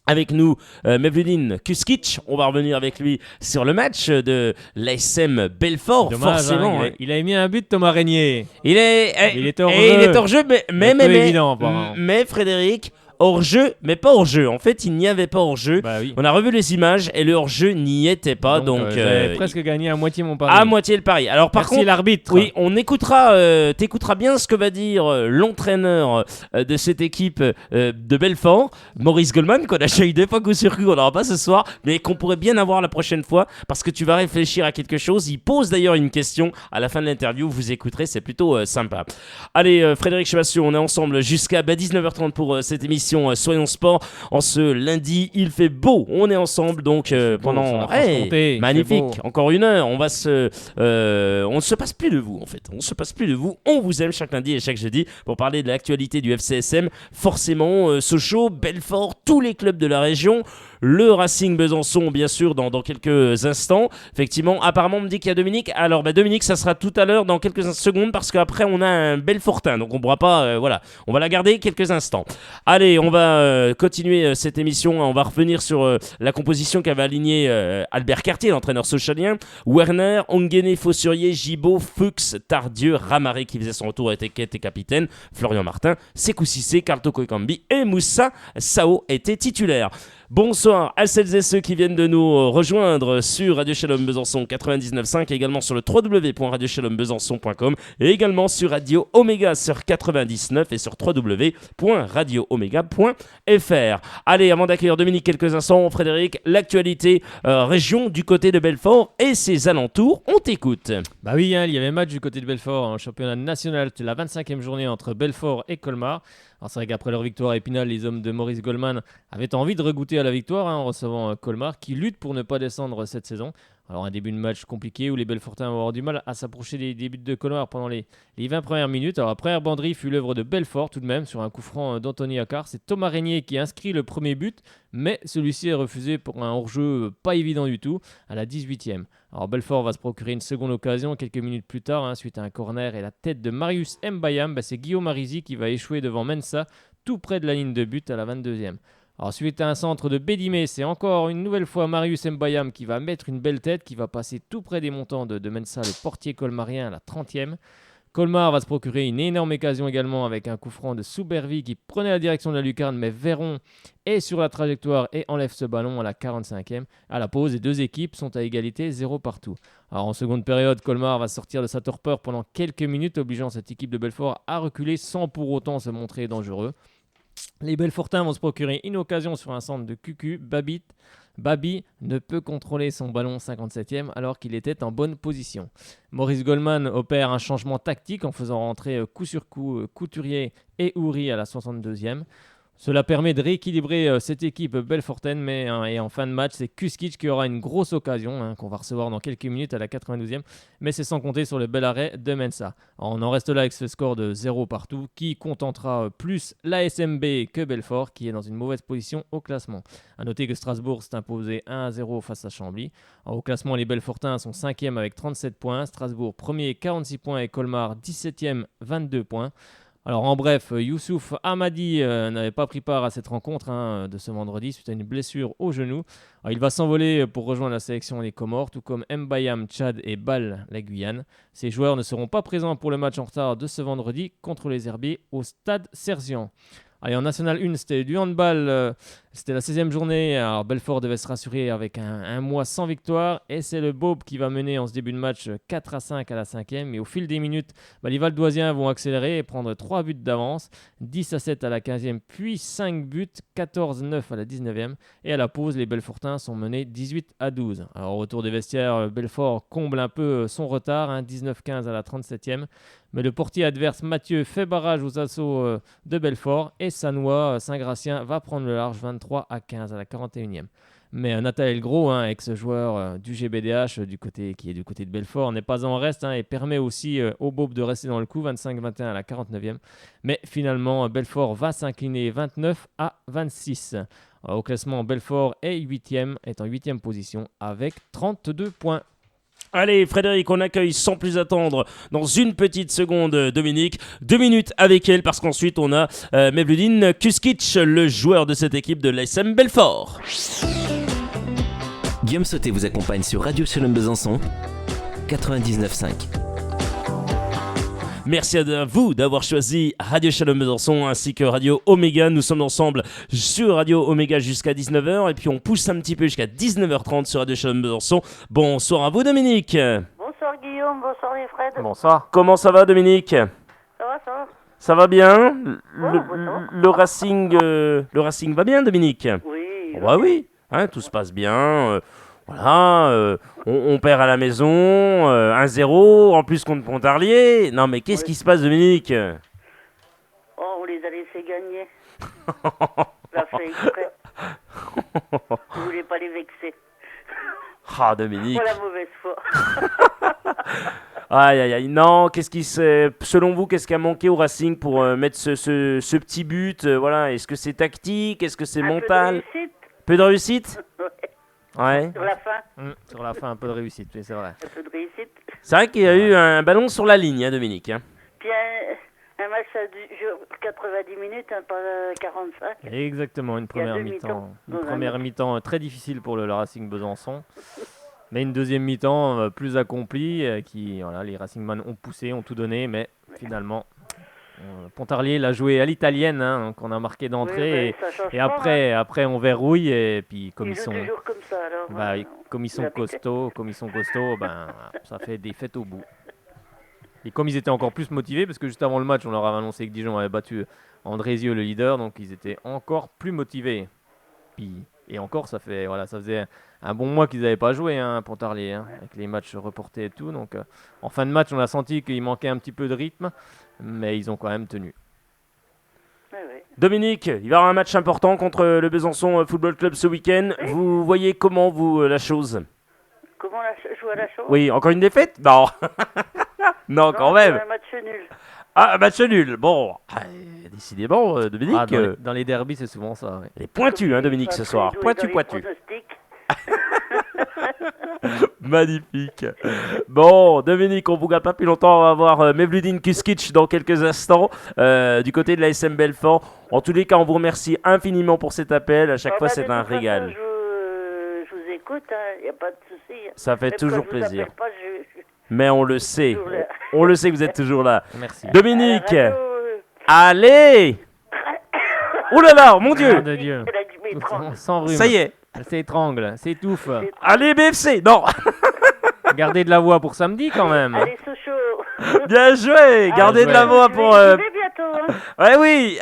Avec nous, Mevludin Kuskic. On va revenir avec lui sur le match de l'ASM Belfort, Dommage, forcément. hein, il a mis un but, Thomas Régnier. Il est hors et jeu. il est hors jeu, mais évident, apparemment. mais Frédéric, hors jeu, mais pas hors jeu. En fait, il n'y avait pas hors jeu. Bah oui. On a revu les images et le hors jeu n'y était pas, donc j'avais presque gagné à moitié mon pari. à moitié le pari. Alors par Merci contre, l'arbitre. oui, on écoutera, t'écouteras bien ce que va dire l'entraîneur de cette équipe de Belfort, Maurice Goldman, qu'on a déjà eu 2 fois coup sur coup, on n'aura pas ce soir, mais qu'on pourrait bien avoir la prochaine fois, parce que tu vas réfléchir à quelque chose. Il pose d'ailleurs une question à la fin de l'interview, vous écouterez, c'est plutôt sympa. Allez, Frédéric Chevassieu, on est ensemble jusqu'à 19h30 pour cette émission Soyons Sport. En ce lundi, il fait beau, on est ensemble donc pendant... sur la Franche-Comté, il magnifique, fait beau. encore une heure, on ne se passe plus de vous en fait, on se passe plus de vous, on vous aime chaque lundi et chaque jeudi pour parler de l'actualité du FCSM, forcément Sochaux, Belfort, tous les clubs de la région, le Racing Besançon bien sûr dans quelques instants. Effectivement, apparemment on me dit qu'il y a Dominique, alors Dominique ça sera tout à l'heure dans quelques secondes parce qu'après on a un Belfortin, donc on ne pourra pas, voilà, on va la garder quelques instants. Allez, on va continuer cette émission, on va revenir sur la composition qu'avait alignée Albert Cartier, l'entraîneur socialien. Werner, Ongene, Fossurier, Gibaud, Fuchs, Tardieu, Ramaré qui faisait son retour était capitaine, Florian Martin, Sékou Cissé, Carl Toko Ekambi et Moussa Sao étaient titulaires. Bonsoir à celles et ceux qui viennent de nous rejoindre sur Radio Shalom Besançon 99.5, également sur le www.radioshalombesançon.com et également sur Radio Oméga sur 99 et sur www.radiooméga.fr. Allez, avant d'accueillir Dominique quelques instants, Frédéric, l'actualité région du côté de Belfort et ses alentours, on t'écoute. Bah oui, il y avait match du côté de Belfort en championnat national, c'était la 25e journée entre Belfort et Colmar. Alors c'est vrai qu'après leur victoire à Épinal, les hommes de Maurice Goldman avaient envie de regoûter à la victoire en recevant Colmar qui lutte pour ne pas descendre cette saison. Alors un début de match compliqué où les Belfortins vont avoir du mal à s'approcher des buts de Colmar pendant les 20 premières minutes. Alors la première banderie fut l'œuvre de Belfort tout de même sur un coup franc d'Anthony Accard. C'est Thomas Régnier qui inscrit le premier but, mais celui-ci est refusé pour un hors-jeu pas évident du tout à la 18e. Alors Belfort va se procurer une seconde occasion quelques minutes plus tard suite à un corner et la tête de Marius Mbayam. C'est Guillaume Arizi qui va échouer devant Mensa tout près de la ligne de but à la 22e. Alors suite à un centre de Bédimé, c'est encore une nouvelle fois Marius Mbayam qui va mettre une belle tête, qui va passer tout près des montants de Mensah, le portier colmarien à la 30e. Colmar va se procurer une énorme occasion également avec un coup franc de Soubervi qui prenait la direction de la lucarne, mais Véron est sur la trajectoire et enlève ce ballon à la 45e. À la pause, les deux équipes sont à égalité, 0 partout. Alors en seconde période, Colmar va sortir de sa torpeur pendant quelques minutes, obligeant cette équipe de Belfort à reculer sans pour autant se montrer dangereux. Les Belfortins vont se procurer une occasion sur un centre de Cucu. Babi ne peut contrôler son ballon 57e alors qu'il était en bonne position. Maurice Goldman opère un changement tactique en faisant rentrer coup sur coup Couturier et Houry à la 62e. Cela permet de rééquilibrer cette équipe belfortaine, mais et en fin de match, c'est Kuskic qui aura une grosse occasion qu'on va recevoir dans quelques minutes à la 92e, mais c'est sans compter sur le bel arrêt de Mensah. Alors, on en reste là avec ce score de 0 partout qui contentera plus l'ASMB que Belfort qui est dans une mauvaise position au classement. A noter que Strasbourg s'est imposé 1-0 face à Chambly. Alors, au classement, les Belfortins sont 5e avec 37 points, Strasbourg 1er 46 points et Colmar 17e 22 points. Alors en bref, Youssouf Hamadi n'avait pas pris part à cette rencontre de ce vendredi suite à une blessure au genou. Alors, il va s'envoler pour rejoindre la sélection des Comores, tout comme Mbayam, Tchad et Bal, la Guyane. Ces joueurs ne seront pas présents pour le match en retard de ce vendredi contre les Herbiers au stade Serzian. Allez, en National 1, c'était du handball, c'était la 16e journée. Alors Belfort devait se rassurer avec un mois sans victoire et c'est le Beaube qui va mener en ce début de match 4-5 à la 5e. Et au fil des minutes, les Valdoisiens vont accélérer et prendre 3 buts d'avance, 10-7 à la 15e, puis 5 buts, 14-9 à la 19e. Et à la pause, les Belfortins sont menés 18-12. Alors au retour des vestiaires, Belfort comble un peu son retard, 19-15 à la 37e. Mais le portier adverse Mathieu fait barrage aux assauts de Belfort et Sanois Saint-Gratien va prendre le large 23-15 à la 41e. Mais Nathanaël Gros, ex-joueur du GBDH qui est du côté de Belfort, n'est pas en reste et permet aussi au Beaube de rester dans le coup 25-21 à la 49e. Mais finalement, Belfort va s'incliner 29-26. Au classement, Belfort est en 8e position avec 32 points. Allez Frédéric, on accueille sans plus attendre dans une petite seconde Dominique. 2 minutes avec elle parce qu'ensuite on a Mevludin Kuskic, le joueur de cette équipe de l'ASM Belfort. Guillaume Sauté vous accompagne sur Radio Shalom Besançon 99.5. Merci à vous d'avoir choisi Radio Shalom Besançon ainsi que Radio Oméga. Nous sommes ensemble sur Radio Oméga jusqu'à 19h et puis on pousse un petit peu jusqu'à 19h30 sur Radio Shalom Besançon. Bonsoir à vous Dominique. Bonsoir Guillaume, bonsoir les Fred. Bonsoir. Comment ça va Dominique ? Ça va. Ça va bien ? Bonsoir. Le Racing va bien Dominique ? Oui. Bah oui, tout se passe bien. Voilà, on perd à la maison, 1-0, en plus contre Pontarlier. Non mais qu'est-ce qui se passe Dominique ? Oh, on les a laissés gagner. L'a fait exprès. Je voulais pas les vexer. Ah Dominique. Pour la mauvaise foi. Aïe, non, selon vous, qu'est-ce qui a manqué au Racing pour mettre ce petit but voilà, est-ce que c'est tactique ? Est-ce que c'est mental ? Peu de réussite ? Ouais. Sur la fin. Sur la fin, un peu de réussite, oui, c'est vrai. Un peu de réussite. C'est vrai qu'il y a eu un ballon sur la ligne, Dominique. Puis un match à 90 minutes, pas 45. Exactement, une première mi-temps très difficile pour le Racing Besançon. Mais une deuxième mi-temps plus accomplie, les Racingman ont poussé, ont tout donné, mais finalement, Pontarlier l'a joué à l'italienne, donc on a marqué d'entrée, et après on verrouille, et puis comme ils sont costauds, ça fait des fêtes au bout. Et comme ils étaient encore plus motivés, parce que juste avant le match, on leur avait annoncé que Dijon avait battu Andrézieux, le leader, donc ils étaient encore plus motivés. Et encore, ça faisait un bon mois qu'ils n'avaient pas joué, Pontarlier, avec les matchs reportés et tout. Donc, en fin de match, on a senti qu'il manquait un petit peu de rythme, mais ils ont quand même tenu. Oui. Dominique, il va y avoir un match important contre le Besançon Football Club ce week-end. Oui. Vous voyez comment, la chose ? Comment jouer à la chose ? Oui, encore une défaite ? Non. Non, quand même. Un match nul. Ah, match nul. Bon, décidément, Dominique. Dans les derbys, c'est souvent ça. Ouais. Elle est pointue, Dominique, ce soir. Pointu. Magnifique. Bon, Dominique, on vous garde pas plus longtemps. On va voir Mevludin Kuskic dans quelques instants du côté de la SM Belfort. En tous les cas, on vous remercie infiniment pour cet appel. À chaque fois, c'est un régal. Je vous écoute, il n'y a pas de souci. Ça fait Même toujours quand je vous plaisir. appelle pas, Mais on le sait. toujours là. On le sait que vous êtes toujours là. Merci. Dominique, À la radio, allez. Ouh là là, mon Dieu. Nom de Dieu. c'est là que je m'étrangle. Sans rhume. Ça y est. Elle s'étrangle, s'étouffe. Allez, BFC. Non. Gardez de la voix pour samedi quand même. Allez, Sochaux. Bien joué. Gardez de la voix pour... Je vais bientôt, hein. Ouais, oui.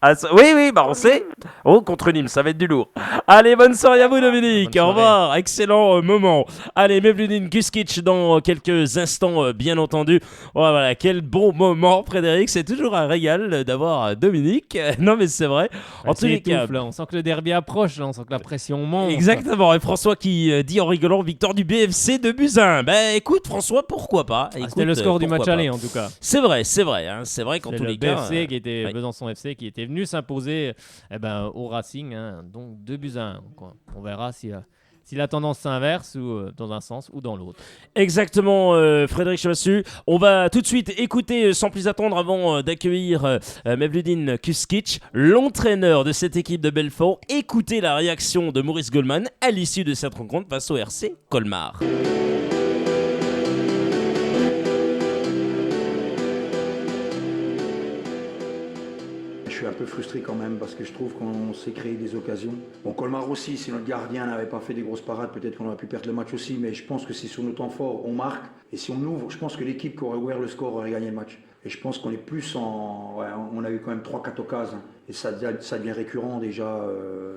À Sochaux. Oui, bah on sait. Oh, contre Nîmes, ça va être du lourd. Allez, bonne soirée à vous, Dominique. Bonne Au soirée. revoir. Excellent moment. Allez, Mevludin Kuskic dans quelques instants, bien entendu. Voilà, quel bon moment, Frédéric. C'est toujours un régal d'avoir Dominique. Non, mais c'est vrai. En tous les cas. S'étouffe, là. On sent que le derby approche, là. On sent que la pression monte. Exactement. Et François qui dit en rigolant victoire du BFC de Buzyn. Ben écoute, François, pourquoi pas. Ah, Écoute, c'était le score du pourquoi match pas. aller en tout cas. C'est vrai. Hein. C'est vrai qu'en C'est tous le les cas. BFC qui était ouais. Besançon FC qui était venu s'imposer au Racing, hein, donc 2-1. On verra si la tendance s'inverse ou dans un sens ou dans l'autre. Exactement, Frédéric Chavassu. On va tout de suite écouter, sans plus attendre, avant d'accueillir Mevludin Kuskic, l'entraîneur de cette équipe de Belfort. Écoutez la réaction de Maurice Goldman à l'issue de cette rencontre face au RC Colmar. Je suis un peu frustré quand même parce que je trouve qu'on s'est créé des occasions. Bon, Colmar aussi, si notre gardien n'avait pas fait des grosses parades, peut-être qu'on aurait pu perdre le match aussi, mais je pense que c'est sur nos temps forts, on marque. Et si on ouvre, je pense que l'équipe qui aurait ouvert le score aurait gagné le match. Et je pense qu'on est plus en... Ouais, on a eu quand même 3-4 occasions. Et ça devient récurrent déjà.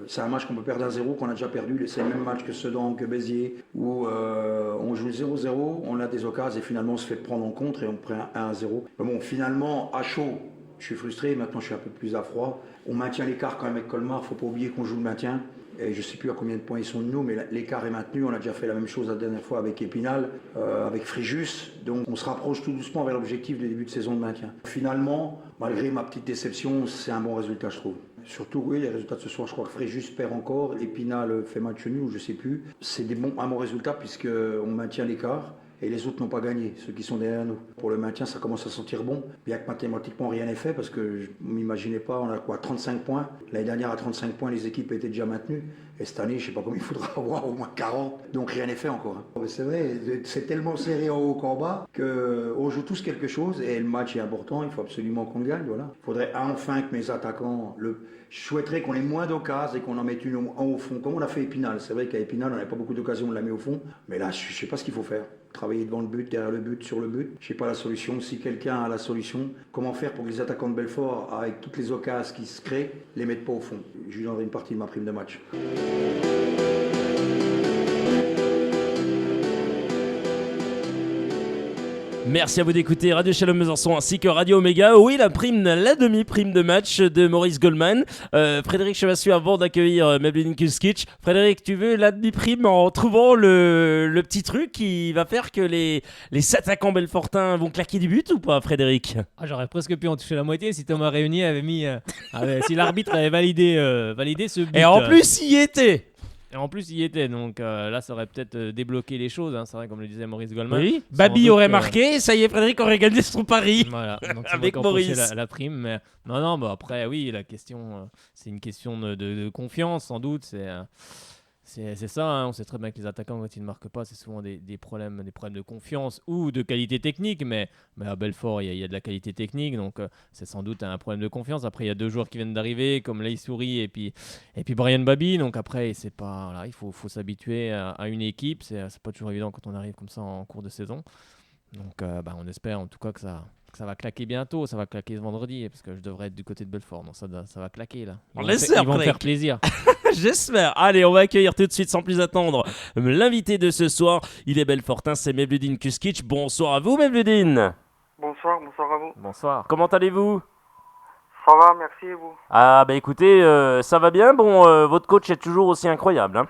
C'est un match qu'on peut perdre 1-0, qu'on a déjà perdu. C'est le même match que Sedan, que Béziers, où on joue 0-0, on a des occasions et finalement on se fait prendre en contre et on prend 1-0. Mais bon, finalement, à chaud, je suis frustré, maintenant je suis un peu plus à froid. On maintient l'écart quand même avec Colmar, il ne faut pas oublier qu'on joue le maintien. Et je ne sais plus à combien de points ils sont de nous, mais l'écart est maintenu. On a déjà fait la même chose la dernière fois avec Épinal, avec Fréjus. Donc on se rapproche tout doucement vers l'objectif du début de saison de maintien. Finalement, malgré ma petite déception, c'est un bon résultat, je trouve. Surtout, oui, les résultats de ce soir, je crois que Fréjus perd encore, Épinal fait match nul, ou je ne sais plus. C'est un bon résultat puisqu'on maintient l'écart. Et les autres n'ont pas gagné, ceux qui sont derrière nous. Pour le maintien, ça commence à sentir bon, bien que mathématiquement rien n'est fait, parce que je ne m'imaginais pas, on a quoi, 35 points. L'année dernière, à 35 points, les équipes étaient déjà maintenues. Et cette année, je ne sais pas combien il faudra avoir, au moins 40. Donc rien n'est fait encore. Mais c'est vrai, c'est tellement serré en haut qu'en bas, qu'on joue tous quelque chose, et le match est important, il faut absolument qu'on le gagne. Voilà. Il faudrait enfin que mes attaquants... Je souhaiterais qu'on ait moins d'occasions et qu'on en mette une au fond, comme on a fait Épinal. C'est vrai qu'à Épinal, on n'avait pas beaucoup d'occasions, on l'a mis au fond. Mais là, je ne sais pas ce qu'il faut faire. Travailler devant le but, derrière le but, sur le but. Je ne sais pas la solution. Si quelqu'un a la solution, comment faire pour que les attaquants de Belfort, avec toutes les occasions qui se créent, les mettent pas au fond. Je lui donnerai une partie de ma prime de match. Merci à vous d'écouter Radio Shalom Besançon ainsi que Radio Omega. Oui, la demi-prime de match de Maurice Goldman. Frédéric Chavassu avant d'accueillir Mevludin Kuskic. Frédéric, tu veux la demi-prime en trouvant le petit truc qui va faire que les attaquants belfortins vont claquer du but ou pas, Frédéric? J'aurais presque pu en toucher la moitié si Thomas Réunier avait mis... si l'arbitre avait validé ce but. Et en plus, il y était. Et en plus, il y était, donc là, ça aurait peut-être débloqué les choses. Hein, c'est vrai, comme le disait Maurice Goldman. Oui, Sans Babi doute, aurait marqué, ça y est, Frédéric aurait gagné son pari. Voilà, donc Avec c'est moi qui ai Maurice. empoché la prime. Mais... Non, bah après, oui, la question, c'est une question de confiance, sans doute. C'est ça, hein. On sait très bien que les attaquants, quand ils ne marquent pas, c'est souvent des problèmes de confiance ou de qualité technique. Mais à Belfort, il y a de la qualité technique, donc c'est sans doute un problème de confiance. Après, il y a deux joueurs qui viennent d'arriver, comme Leïsouri et puis Brian Babi. Donc après, c'est pas, voilà, il faut s'habituer à une équipe. C'est pas toujours évident quand on arrive comme ça en cours de saison. Donc on espère en tout cas que ça va claquer bientôt, ça va claquer ce vendredi, parce que je devrais être du côté de Belfort. Donc ça va claquer là. Ils vont faire plaisir. J'espère. Allez, on va accueillir tout de suite, sans plus attendre, l'invité de ce soir. Il est belfortin, c'est Mevludin Kuskic. Bonsoir à vous, Mevludin. Bonsoir à vous. Bonsoir. Comment allez-vous? Ça va, merci et vous? Ah, bah écoutez, ça va bien. Bon, votre coach est toujours aussi incroyable. Hein.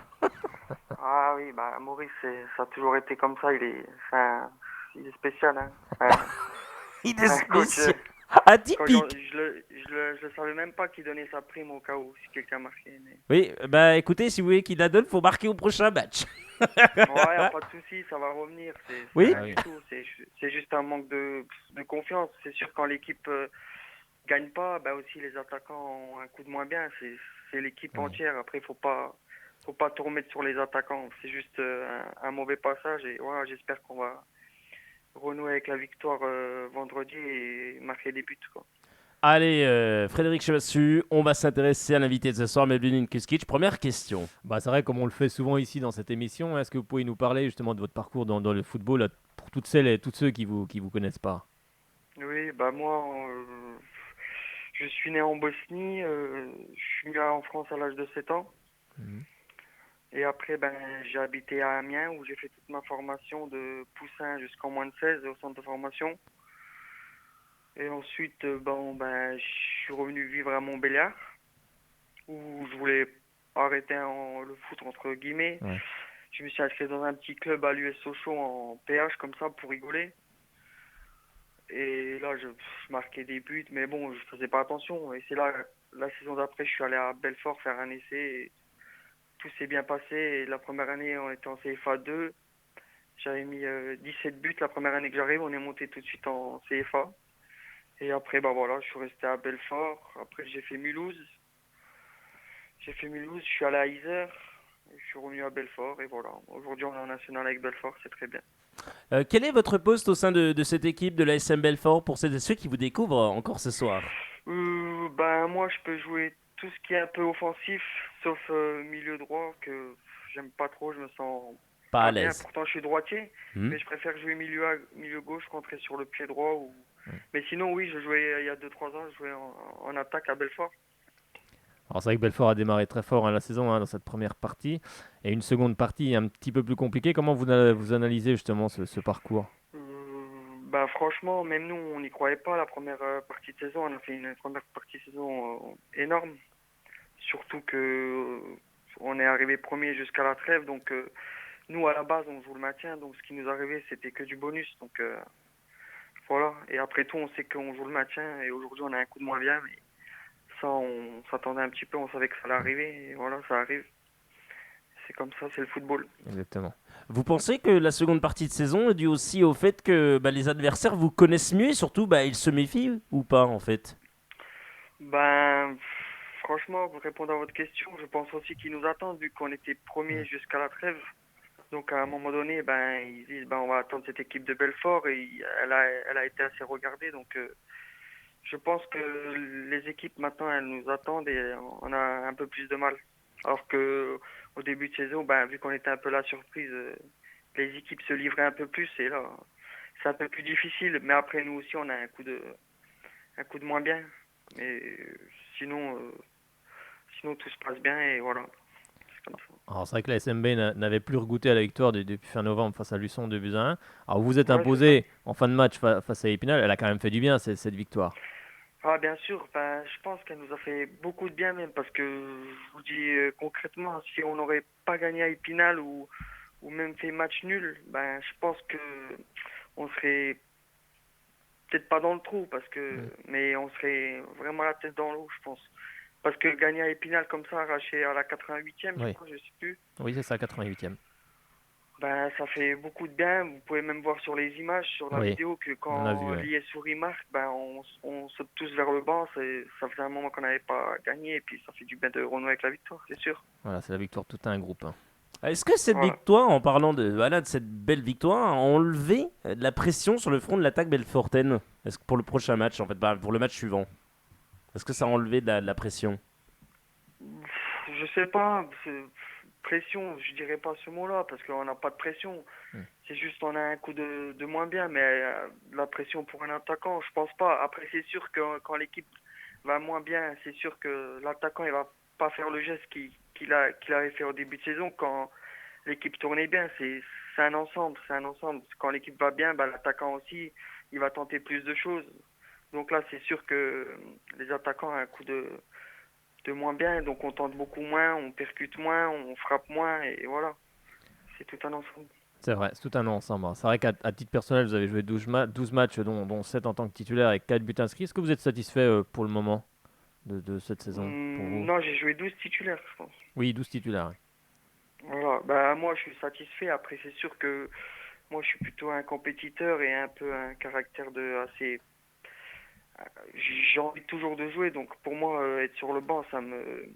Ah oui, Maurice, ça a toujours été comme ça, il est spécial. Hein. Il est spécial. Quand Atypique. je le savais même pas qu'il donnait sa prime au cas où, si quelqu'un marquait. Mais... Oui, bah écoutez, si vous voulez qu'il la donne, faut marquer au prochain match. Ouais, y a pas de souci, ça va revenir. C'est Oui. rien du tout. C'est juste un manque de confiance. C'est sûr quand l'équipe gagne pas, bah aussi les attaquants ont un coup de moins bien. C'est l'équipe entière. Après, faut pas tout remettre sur les attaquants. C'est juste un mauvais passage et voilà, j'espère qu'on va renouer avec la victoire vendredi et marquer des buts, quoi. Allez, Frédéric Chevassu, on va s'intéresser à l'invité de ce soir, Melvin Kuskic. Première question. Bah, c'est vrai, comme on le fait souvent ici dans cette émission, est-ce que vous pouvez nous parler justement de votre parcours dans le football là, pour toutes celles et tous ceux qui vous connaissent pas? Oui, bah moi, je suis né en Bosnie. Je suis venu en France à l'âge de 7 ans. Mhm. Et après, ben, j'ai habité à Amiens où j'ai fait toute ma formation de poussin jusqu'en moins de 16 au centre de formation. Et ensuite, je suis revenu vivre à Montbéliard où je voulais arrêter le foot entre guillemets. Ouais. Je me suis inscrit dans un petit club à l'US Sochaux en PH comme ça pour rigoler. Et là, je marquais des buts, mais bon, je faisais pas attention. Et c'est là, la saison d'après, je suis allé à Belfort faire un essai. Et tout s'est bien passé. Et la première année, on était en CFA 2. J'avais mis 17 buts la première année que j'arrive. On est monté tout de suite en CFA. Et après, bah voilà, je suis resté à Belfort. Après, j'ai fait Mulhouse. Je suis allé à Isère. Et je suis revenu à Belfort. Et voilà, aujourd'hui, on est en national avec Belfort. C'est très bien. Quel est votre poste au sein de cette équipe de l'ASM Belfort pour celles et ceux qui vous découvrent encore ce soir? Moi, je peux jouer tout ce qui est un peu offensif, sauf milieu droit, que j'aime pas trop, je me sens Pas à pas bien. l'aise. Pourtant, je suis droitier, Hmm. mais je préfère jouer milieu gauche, rentrer sur le pied droit. Mais sinon, oui, je jouais il y a 2-3 ans, je jouais en attaque à Belfort. Alors c'est vrai que Belfort a démarré très fort la saison dans cette première partie et une seconde partie un petit peu plus compliquée. Comment vous analysez justement ce parcours? Franchement, même nous, on n'y croyait pas la première partie de saison. On a fait une première partie de saison énorme. Surtout que on est arrivé premier jusqu'à la trêve. Donc, nous, à la base, on joue le maintien. Donc, ce qui nous arrivait, c'était que du bonus. Donc, voilà. Et après tout, on sait qu'on joue le maintien. Et aujourd'hui, on a un coup de moins bien. Mais ça, on s'attendait un petit peu. On savait que ça allait arriver. Et voilà, ça arrive. C'est comme ça, c'est le football. Exactement. Vous pensez que la seconde partie de saison est due aussi au fait que les adversaires vous connaissent mieux et surtout ils se méfient ou pas en fait? Franchement, pour répondre à votre question, je pense aussi qu'ils nous attendent vu qu'on était premier jusqu'à la trêve. Donc à un moment donné, ils disent on va attendre cette équipe de Belfort et elle a été assez regardée. Donc je pense que les équipes maintenant elles nous attendent et on a un peu plus de mal. Alors que au début de saison, vu qu'on était un peu la surprise, les équipes se livraient un peu plus et là c'est un peu plus difficile. Mais après nous aussi on a un coup de moins bien. Mais sinon tout se passe bien et voilà. C'est comme ça. Alors c'est vrai que la SMB n'avait plus regoûté à la victoire depuis fin novembre face à Luçon 2-1. Alors vous vous êtes Ouais, imposé en fin de match face à Épinal. Elle a quand même fait du bien cette victoire. Ah, bien sûr, je pense qu'elle nous a fait beaucoup de bien même parce que je vous dis concrètement, si on n'aurait pas gagné à Épinal ou même fait match nul, je pense que on serait peut-être pas dans le trou mais on serait vraiment la tête dans l'eau, je pense. Parce que gagner à Épinal comme ça, arraché à la 88e, Oui. je crois, je sais plus. Oui, c'est ça, 88e. Ça fait beaucoup de bien. Vous pouvez même voir sur les images, sur la Oui, vidéo, que on a quand vu, ouais. l'IS Souris marque, on saute tous vers le banc. Ça faisait un moment qu'on n'avait pas gagné et puis ça fait du bien de renouer avec la victoire, c'est sûr. Voilà, c'est la victoire de tout un groupe. Est-ce que cette Voilà. victoire, en parlant de cette belle victoire, a enlevé de la pression sur le front de l'attaque belfortaine? Est-ce que pour le prochain match, en fait, pour le match suivant, est-ce que ça a enlevé de la pression? Je sais pas, pression, je dirais pas ce mot-là parce qu'on n'a pas de pression. C'est juste on a un coup de moins bien, mais la pression pour un attaquant, je pense pas. Après, c'est sûr que quand l'équipe va moins bien, c'est sûr que l'attaquant il va pas faire le geste qu'il avait fait au début de saison quand l'équipe tournait bien. C'est un ensemble, c'est un ensemble. Quand l'équipe va bien, l'attaquant aussi, il va tenter plus de choses. Donc là, c'est sûr que les attaquants ont un coup de moins bien, donc on tente beaucoup moins, on percute moins, on frappe moins, et voilà. C'est tout un ensemble. C'est vrai, c'est tout un ensemble. C'est vrai qu'à titre personnel, vous avez joué 12 matchs, dont 7 en tant que titulaire et 4 buts inscrits. Est-ce que vous êtes satisfait pour le moment de cette saison pour vous? Non, j'ai joué 12 titulaires, je pense. Oui, 12 titulaires. Voilà. Bah, moi, je suis satisfait. Après, c'est sûr que moi, je suis plutôt un compétiteur et un peu un caractère de assez. J'ai envie toujours de jouer, donc pour moi, être sur le banc, ça me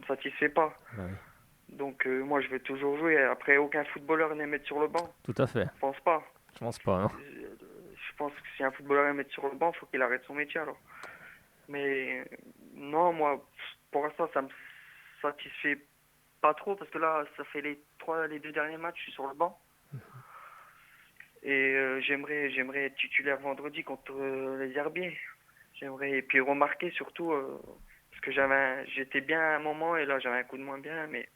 satisfait pas. Bah oui, Donc moi, je vais toujours jouer. Après, aucun footballeur n'aime être sur le banc. tout à fait. Je pense pas. Je pense pas, non. Je pense que si un footballeur aime être sur le banc, faut qu'il arrête son métier alors. Mais non, moi, pour l'instant, ça me satisfait pas trop parce que là, ça fait les 2 derniers matchs, je suis sur le banc. Et j'aimerais être titulaire vendredi contre les Herbiers. Et puis remarquer surtout parce que j'étais bien à un moment et là j'avais un coup de moins bien, mais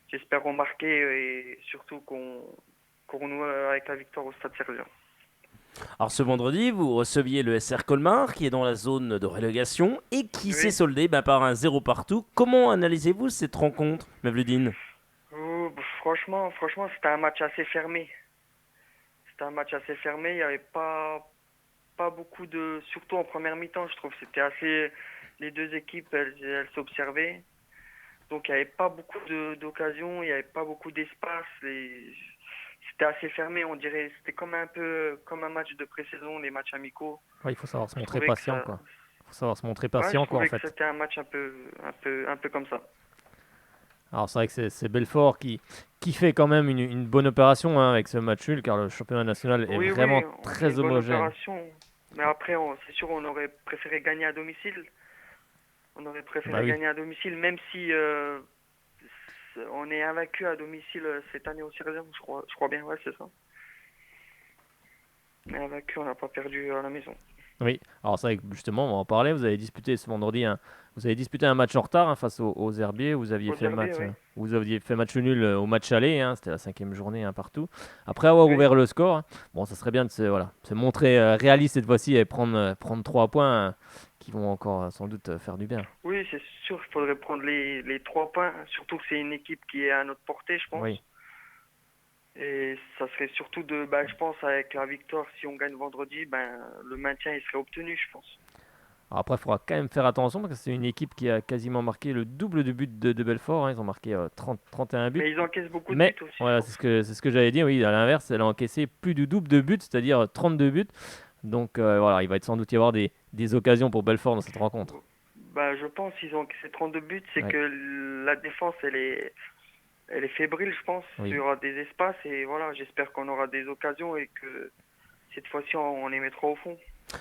j'espère remarquer et surtout qu'on renoue avec la victoire au Stade Sergent. Alors ce vendredi, vous receviez le SR Colmar qui est dans la zone de relégation et qui Oui. s'est soldé par un 0 partout. Comment analysez-vous cette rencontre, Mevludine? Franchement, c'était un match assez fermé. Il n'y avait pas beaucoup de, surtout en première mi-temps, je trouve, c'était assez, les deux équipes, elles s'observaient. Donc il n'y avait pas beaucoup d'occasions, il n'y avait pas beaucoup d'espace. C'était assez fermé, on dirait. C'était comme un peu comme un match de pré-saison, les matchs amicaux. Ouais, il faut savoir se Je montrer trouvais que patient, ça- quoi. Il faut savoir se montrer Ouais, patient, je quoi, en trouvais que fait. c'était un match un peu comme ça. Alors c'est vrai que c'est Belfort qui fait quand même une bonne opération hein, avec ce match nul, car le championnat national est Oui, vraiment on fait très une bonne homogène. opération. Mais après, c'est sûr, on aurait préféré gagner à domicile. On aurait préféré Bah oui. gagner à domicile, même si on est invaincu à domicile cette année au Cérezien, je crois bien, ouais, c'est ça. On est invaincu, on n'a pas perdu à la maison. Oui, alors c'est vrai que justement, on va en parler. Vous avez disputé ce vendredi, vous avez disputé un match en retard hein, face aux Herbiers. Vous aviez Aux fait Herbiers, oui. vous aviez fait match nul au match aller. Hein, c'était la 5e journée hein, partout. Après avoir Oui. ouvert le score, hein, bon, ça serait bien de se montrer réaliste cette fois-ci et prendre 3 points qui vont encore sans doute faire du bien. Oui, c'est sûr, il faudrait prendre les 3 points, surtout que c'est une équipe qui est à notre portée, je pense. Oui. Et ça serait surtout je pense, avec la victoire, si on gagne vendredi, le maintien, il serait obtenu, je pense. Alors après, il faudra quand même faire attention parce que c'est une équipe qui a quasiment marqué le double de buts de Belfort. Hein. Ils ont marqué 31 buts. Mais ils encaissent beaucoup de Mais buts aussi. voilà, je pense. c'est ce que j'allais dire. Oui, à l'inverse, elle a encaissé plus du double de buts, c'est-à-dire 32 buts. Donc voilà, il va sans doute y avoir des occasions pour Belfort dans cette rencontre. Je pense qu'ils ont encaissé 32 buts, c'est Ouais. que la défense, elle est fébrile, je pense. Oui. Il y aura des espaces et voilà, j'espère qu'on aura des occasions et que cette fois-ci, on les mettra au fond.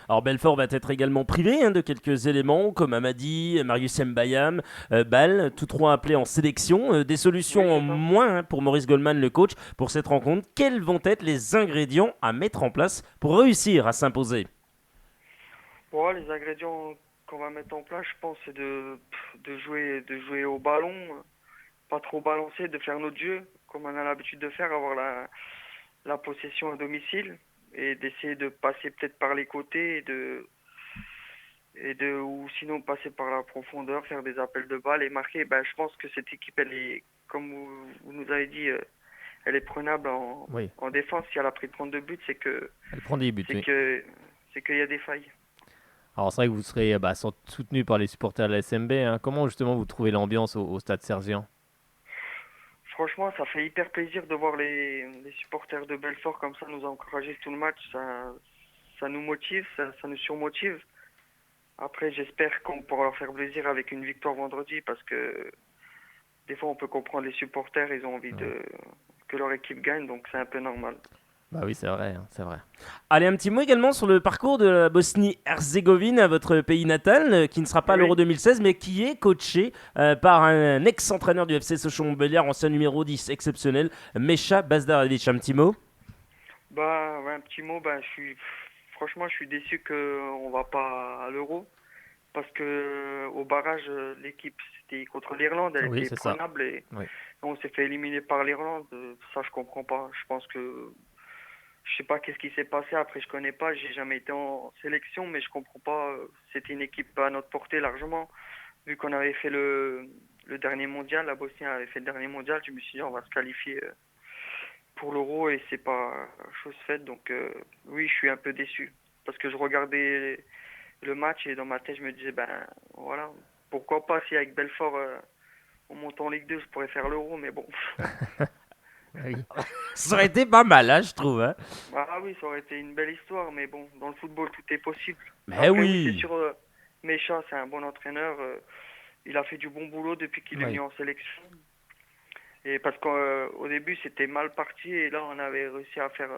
Alors Belfort va être également privé de quelques éléments comme Amadi, Marius Mbayam, Ball, tous trois appelés en sélection. Des solutions Oui, en c'est ça. moins pour Maurice Goldman, le coach, pour cette rencontre. Quels vont être les ingrédients à mettre en place pour réussir à s'imposer? Bon, les ingrédients qu'on va mettre en place, je pense, c'est de jouer au ballon, pas trop balancer, de faire notre jeu, comme on a l'habitude de faire, avoir la possession à domicile et d'essayer de passer peut-être par les côtés ou sinon passer par la profondeur, faire des appels de balles et marquer. Je pense que cette équipe, elle est, comme vous nous avez dit, elle est prenable Oui, en défense. Si elle a pris 32 buts, elle prend des buts. Oui. c'est qu'il y a des failles. Alors c'est vrai que vous serez soutenu par les supporters de la SMB. Hein. Comment justement vous trouvez l'ambiance au stade Sergent? Franchement, ça fait hyper plaisir de voir les supporters de Belfort comme ça nous encourager tout le match. Ça nous motive, ça nous surmotive. Après, j'espère qu'on pourra leur faire plaisir avec une victoire vendredi parce que des fois, on peut comprendre les supporters, ils ont envie que leur équipe gagne, donc c'est un peu normal. Bah oui, c'est vrai, hein, c'est vrai. Allez, un petit mot également sur le parcours de la Bosnie-Herzégovine, votre pays natal, qui ne sera pas à Oui. l'Euro 2016, mais qui est coaché par un ex-entraîneur du FC Sochaux-Montbéliard, ancien numéro 10 exceptionnel, Mecha Bazdarevic. Un petit mot? Ouais, un petit mot, franchement, je suis déçu qu'on va pas à l'Euro parce que au barrage, l'équipe, c'était contre l'Irlande, elle Oui, était c'est ça. prenable et Oui. on s'est fait éliminer par l'Irlande. Ça, je comprends pas. Je pense que je sais pas qu'est-ce qui s'est passé. Après, je connais pas. J'ai jamais été en sélection, mais je comprends pas. C'était une équipe à notre portée largement. Vu qu'on avait fait le dernier mondial, la Bosnie avait fait le dernier mondial. Je me suis dit, on va se qualifier pour l'Euro et c'est pas chose faite. Donc, oui, je suis un peu déçu parce que je regardais le match et dans ma tête, je me disais, voilà, pourquoi pas si avec Belfort on monte en Ligue 2, je pourrais faire l'Euro, mais bon. Oui. Ça aurait été pas mal, hein, je trouve. Hein. Ah oui, ça aurait été une belle histoire, mais bon, dans le football, tout est possible. Mais Après, oui. c'est sûr, Mécha, c'est un bon entraîneur. Il a fait du bon boulot depuis qu'il est venu en sélection. Et parce qu'au début, c'était mal parti, et là, on avait réussi à faire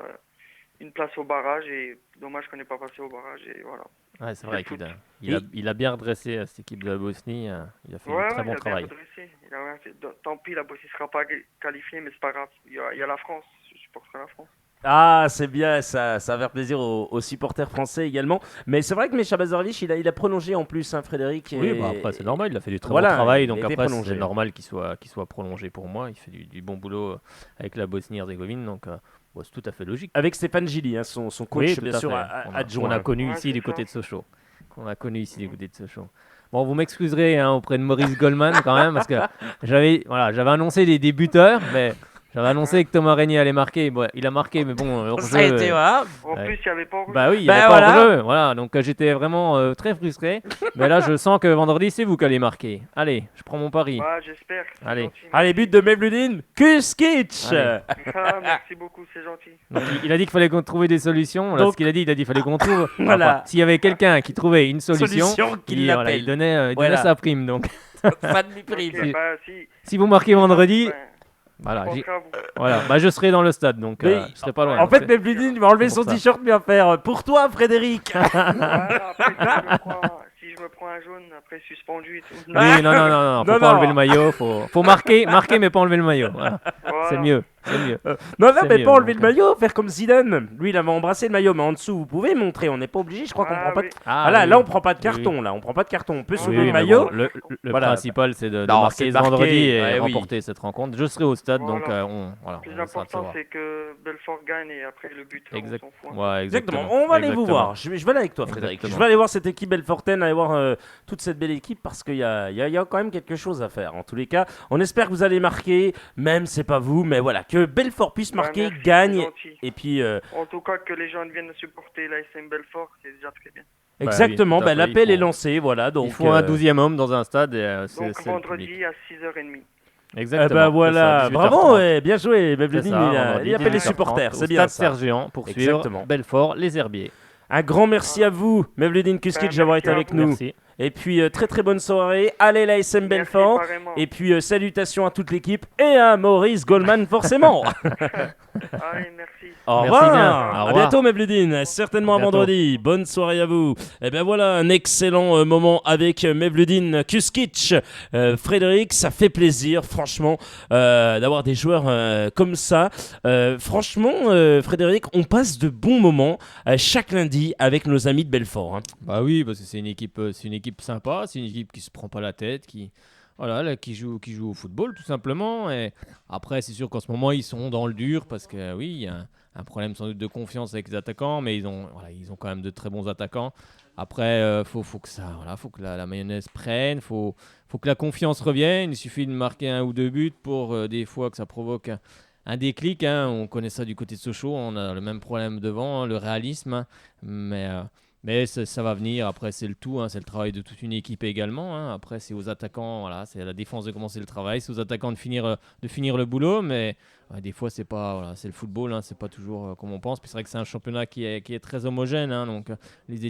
une place au barrage, et dommage qu'on n'ait pas passé au barrage, et voilà. Ouais, c'est vrai le qu'il foot. il a bien redressé cette équipe de la Bosnie. Il a fait Ouais, du très il bon a travail. bien redressé. Il a rien fait. Tant pis, la Bosnie ne sera pas qualifiée, mais c'est pas grave. Il y a la France. Je supporterai la France. Ah, c'est bien, ça va faire plaisir aux supporters français également. Mais c'est vrai que Mécha Bazarovic, il a prolongé en plus, hein, Frédéric. Oui, et- bah après c'est normal, il a fait du très Voilà, bon travail, il donc a été après prolongé. c'est normal qu'il soit prolongé pour moi. Il fait du bon boulot avec la Bosnie-Herzégovine, donc bon, c'est tout à fait logique. Avec Stéphane Gilly, hein, son coach, Oui, tout bien à sûr, fait. adjoint. On a connu Ouais, ici c'est du ça. côté de Sochaux. Qu'on a connu ici du côté de Sochaux. Bon, vous m'excuserez hein, auprès de Maurice Goldman quand même, parce que j'avais annoncé des buteurs, mais j'avais annoncé que Thomas Régnier allait marquer. Bon, il a marqué, mais bon, hors Ça a jeu, été, voilà. En Ouais. plus, il n'y avait pas hors-jeu. bah oui, il n'y Bah avait voilà. pas hors-jeu, voilà. Donc j'étais vraiment très frustré. Mais là, je sens que vendredi, c'est vous qui allez marquer. Allez, je prends mon pari. Ouais, j'espère. C'est Allez. gentil, Allez, but de Mevludin, Kuskic. Allez. Ah, merci beaucoup, c'est gentil. Donc, il a dit qu'il fallait qu'on trouve des solutions. Là, Donc- ce qu'il a dit, il a dit qu'il fallait qu'on trouve. Voilà. Enfin, s'il y avait quelqu'un qui trouvait une solution, Qu'il il, voilà, l'appelle. il donnait Voilà. sa prime. Donc, Pas de méprise. Ok, bah, si vous marquez vendredi, ben, voilà, je penserai à vous. bah, je serai dans le stade, donc Oui. je serai pas loin. En fait, Donc, Mevludin va enlever c'est son pour ça. t-shirt bien faire. Pour toi, Frédéric. Voilà, après, si je me prends un jaune, après suspendu et tout. oui, non, faut Non, pas non. enlever le maillot, faut marquer, mais pas enlever le maillot. Voilà. Voilà. C'est mieux. Non, C'est mais mieux, pas enlever donc, le maillot, faire comme Zidane. Lui, il avait embrassé le maillot, mais en dessous, vous pouvez montrer. On n'est pas obligé. Je crois qu'on Ah, prend pas. oui. Ah, Voilà, oui. là, on prend pas de Oui, carton. Là, on prend pas de carton. On peut Oui, soulever Oui, le mais maillot. bon, le Voilà. principal, c'est de Non, marquer c'est ce de marquer, vendredi et ouais, oui. remporter cette rencontre. Je serai au stade, donc Voilà. voilà, Le plus on essaiera de important, savoir. c'est que Belfort gagne et après le but, on Exact. s'en fout. Ouais, Exactement. On va aller vous Exactement. voir. Je vais aller avec toi, Frédéric. Exactement. Je vais aller voir cette équipe Belfortaine, aller voir toute cette belle équipe parce qu'il y a quand même quelque chose à faire. En tous les cas, on espère que vous allez marquer, même c'est pas vous, mais voilà, que Belfort puisse marquer, Merci, gagne. c'est gentil. Et puis, En tout cas, que les gens viennent supporter la SM Belfort, c'est déjà très bien. Bah exactement, oui, tout à fait, l'appel il est faut- lancé. Voilà, donc, Il faut un 12e homme dans un stade. Et, c'est Donc le public. vendredi à 6h30. Exactement. Eh ben voilà, c'est ça, 18h30. bravo, ouais, bien joué. C'est Mevludin, ça, vendredi, il appelle les 18h30, supporters, au c'est bien stade ça. Sergéant pour suivre Exactement. Belfort, les Herbiers. Un grand merci à vous, Mevludin Kuskic, Ben, d'avoir merci été à avec vous. nous. Merci. Et puis, très très bonne soirée. Allez, la SM Merci, Belfort. pareillement. Et puis, salutations à toute l'équipe et à Maurice Goldman, forcément. Allez, merci. Au Merci revoir. bien. Au À revoir. bientôt, Mevludin. Certainement à bientôt. vendredi. Bonne soirée à vous. Et bien voilà, un excellent moment avec Mevludin Kuskic. Frédéric, ça fait plaisir, franchement, d'avoir des joueurs comme ça. Franchement, Frédéric, on passe de bons moments chaque lundi avec nos amis de Belfort. Hein. Bah oui, parce que c'est une équipe sympa, c'est une équipe qui se prend pas la tête, qui joue au football tout simplement. Et après, c'est sûr qu'en ce moment ils sont dans le dur parce que oui, il y a un problème sans doute de confiance avec les attaquants, mais ils ont quand même de très bons attaquants. Après, faut que la mayonnaise prenne, faut que la confiance revienne. Il suffit de marquer 1 ou 2 buts pour des fois que ça provoque un déclic. Hein. On connaît ça du côté de Sochaux, on a le même problème devant, le réalisme, hein. Mais ça va venir. Après, c'est le tout, hein. C'est le travail de toute une équipe également. Hein. Après, c'est aux attaquants, voilà, c'est à la défense de commencer le travail, c'est aux attaquants de finir le boulot. Mais des fois, c'est le football, hein. C'est pas toujours comme on pense. Puis c'est vrai que c'est un championnat qui est très homogène, hein. Donc les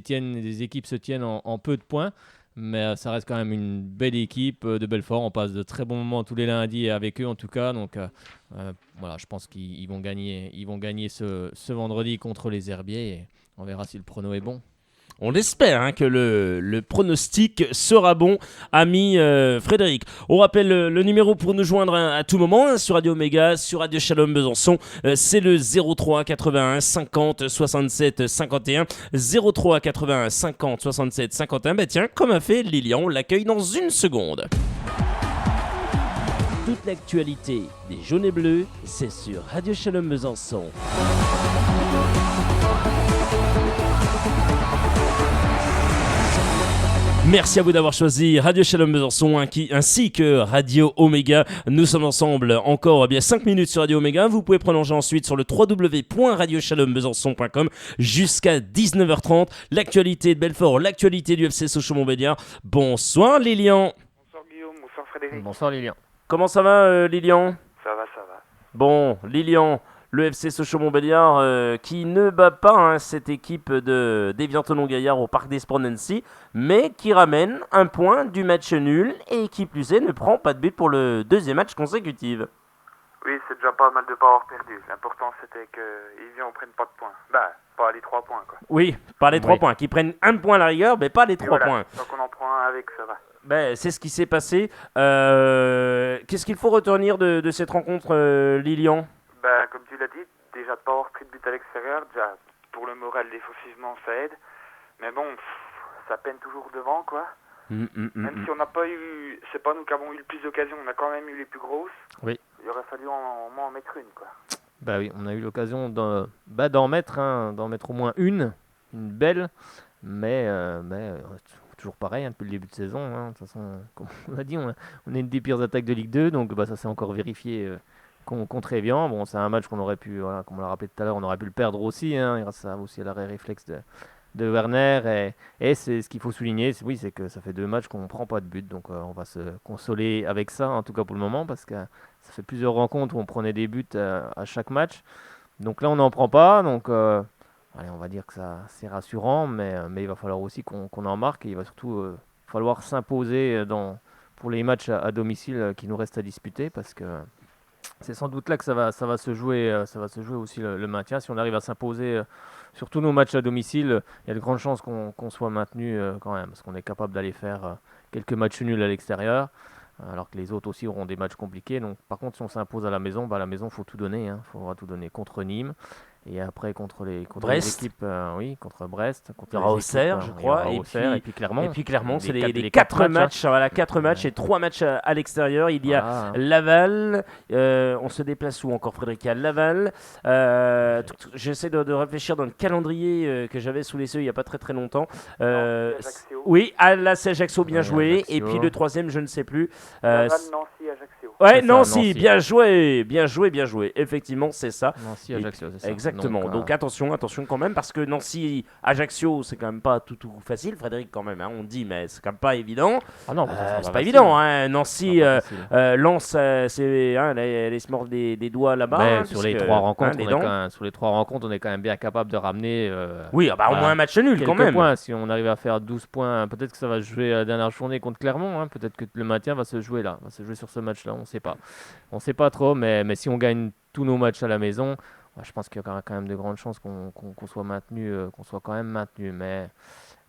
équipes se tiennent en peu de points. Mais ça reste quand même une belle équipe de Belfort. On passe de très bons moments tous les lundis avec eux en tout cas. Donc voilà, je pense qu'ils vont gagner ce vendredi contre les Herbiers. Et on verra si le prono est bon. On espère hein, que le pronostic sera bon, ami Frédéric. On rappelle le numéro pour nous joindre à tout moment hein, sur Radio Omega, sur Radio Shalom Besançon. C'est le 03 81 50 67 51. 03 81 50 67 51. Bah tiens, comme a fait Lilian, on l'accueille dans une seconde. Toute l'actualité des jaunes et bleus, c'est sur Radio Shalom Besançon. Merci à vous d'avoir choisi Radio Shalom Besançon ainsi que Radio Omega. Nous sommes ensemble encore 5 minutes sur Radio Omega. Vous pouvez prolonger ensuite sur le www.radioshalombesançon.com jusqu'à 19h30. L'actualité de Belfort, l'actualité du FC Sochaux-Montbéliard. Bonsoir Lilian. Bonsoir Guillaume, bonsoir Frédéric. Bonsoir Lilian. Comment ça va, Lilian? Ça va, ça va. Bon, Lilian, le FC Sochaux-Montbéliard qui ne bat pas cette équipe d'Évian-Thonon-Gaillard au Parc des Sports Nancy, mais qui ramène un point du match nul et qui plus est ne prend pas de but pour le deuxième match consécutif. Oui, c'est déjà pas mal de pas avoir perdu. L'important, c'était qu'ils ne prennent pas de points. Bah, pas les 3 points, quoi. Oui, pas les 3 Oui. points, qui prennent un point à la rigueur, mais pas les 3 points. Tant qu'on en prend un avec, ça va. Ben, c'est ce qui s'est passé. Qu'est-ce qu'il faut retenir de cette rencontre, Lilian? Bah, comme tu l'as dit, déjà de pas avoir pris de but à l'extérieur, déjà pour le moral défensivement, ça aide. Mais bon, ça peine toujours devant, quoi. Même si on n'a pas eu, c'est pas nous qui avons eu le plus d'occasions, on a quand même eu les plus grosses. Oui. Il aurait fallu au moins en mettre une, quoi. Bah oui, on a eu l'occasion d'en mettre au moins une belle, mais toujours pareil, depuis le début de saison. De toute façon, comme on l'a dit, on est une des pires attaques de Ligue 2, donc ça s'est encore vérifié contre Évian. Bon, c'est un match qu'on aurait pu, comme on l'a rappelé tout à l'heure, on aurait pu le perdre aussi, grâce aussi à l'arrêt réflexe de Werner. Et c'est ce qu'il faut souligner, c'est que ça fait 2 matchs qu'on ne prend pas de but, donc on va se consoler avec ça, en tout cas pour le moment, parce que ça fait plusieurs rencontres où on prenait des buts à chaque match. Donc là, on n'en prend pas, donc on va dire que c'est rassurant, mais il va falloir aussi qu'on en marque, et il va surtout falloir s'imposer pour les matchs à domicile qui nous restent à disputer, parce que c'est sans doute là que ça va se jouer aussi le maintien. Si on arrive à s'imposer sur tous nos matchs à domicile, il y a de grandes chances qu'on soit maintenu quand même, parce qu'on est capable d'aller faire quelques matchs nuls à l'extérieur, alors que les autres aussi auront des matchs compliqués. Donc, par contre, si on s'impose à la maison, il faut tout donner. Il faudra tout donner contre Nîmes. Et après, contre les équipes, contre Brest, contre Il y aura Auxerre, je crois, et puis Clermont. Et puis Clermont, c'est les 4 4 matchs, voilà, 4 matchs et 3 matchs à l'extérieur. Il y a Laval, on se déplace où encore, Frédéric? À Laval. J'essaie de réfléchir dans le calendrier que j'avais sous les yeux il n'y a pas très longtemps. Oui, à la Ajaccio, bien joué. Ajaccio. Et puis le troisième, je ne sais plus. Laval, Nancy, Ajaccio. Ouais, C'est ça, Nancy, Nancy. bien joué. Effectivement, c'est ça. Nancy, Ajaccio, c'est ça. Exactement. Donc attention quand même, parce que Nancy, Ajaccio, c'est quand même pas tout facile, Frédéric, quand même. On dit, mais c'est quand même pas évident. Ah non, c'est pas évident. Nancy, Lens, elle se mord des doigts là-bas. Sur les 3 rencontres, on est quand même bien capable de ramener. Oui, au moins un match nul quand même. Points. Si on arrive à faire 12 points, peut-être que ça va se jouer à la dernière journée contre Clermont. Peut-être que le maintien va se jouer là, va se jouer sur ce match-là. On sait pas trop, mais si on gagne tous nos matchs à la maison, je pense qu'il y a quand même de grandes chances qu'on soit maintenu,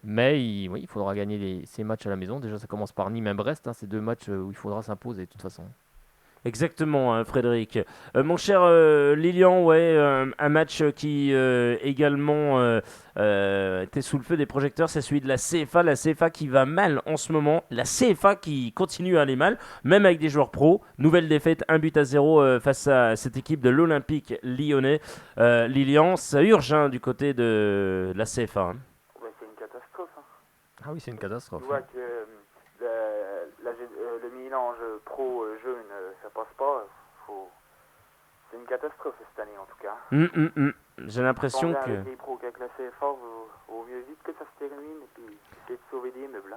Mais il faudra gagner ces matchs à la maison. Déjà, ça commence par Nîmes et Brest. C'est 2 matchs où il faudra s'imposer de toute façon. Exactement, Frédéric. Mon cher Lilian, un match qui également était sous le feu des projecteurs, c'est celui de la CFA. La CFA qui va mal en ce moment. La CFA qui continue à aller mal, même avec des joueurs pros. Nouvelle défaite, 1-0 face à cette équipe de l'Olympique lyonnais. Lilian, ça urge du côté de la CFA. Ouais, c'est une catastrophe. Ah oui, c'est une catastrophe. Tu vois que le mélange pro-jeune, ça passe pas. C'est une catastrophe cette année en tout cas. J'ai l'impression que... Avec les pros qu'avec la CFA, vaut mieux vite que ça se termine et puis essayer de sauver des meubles.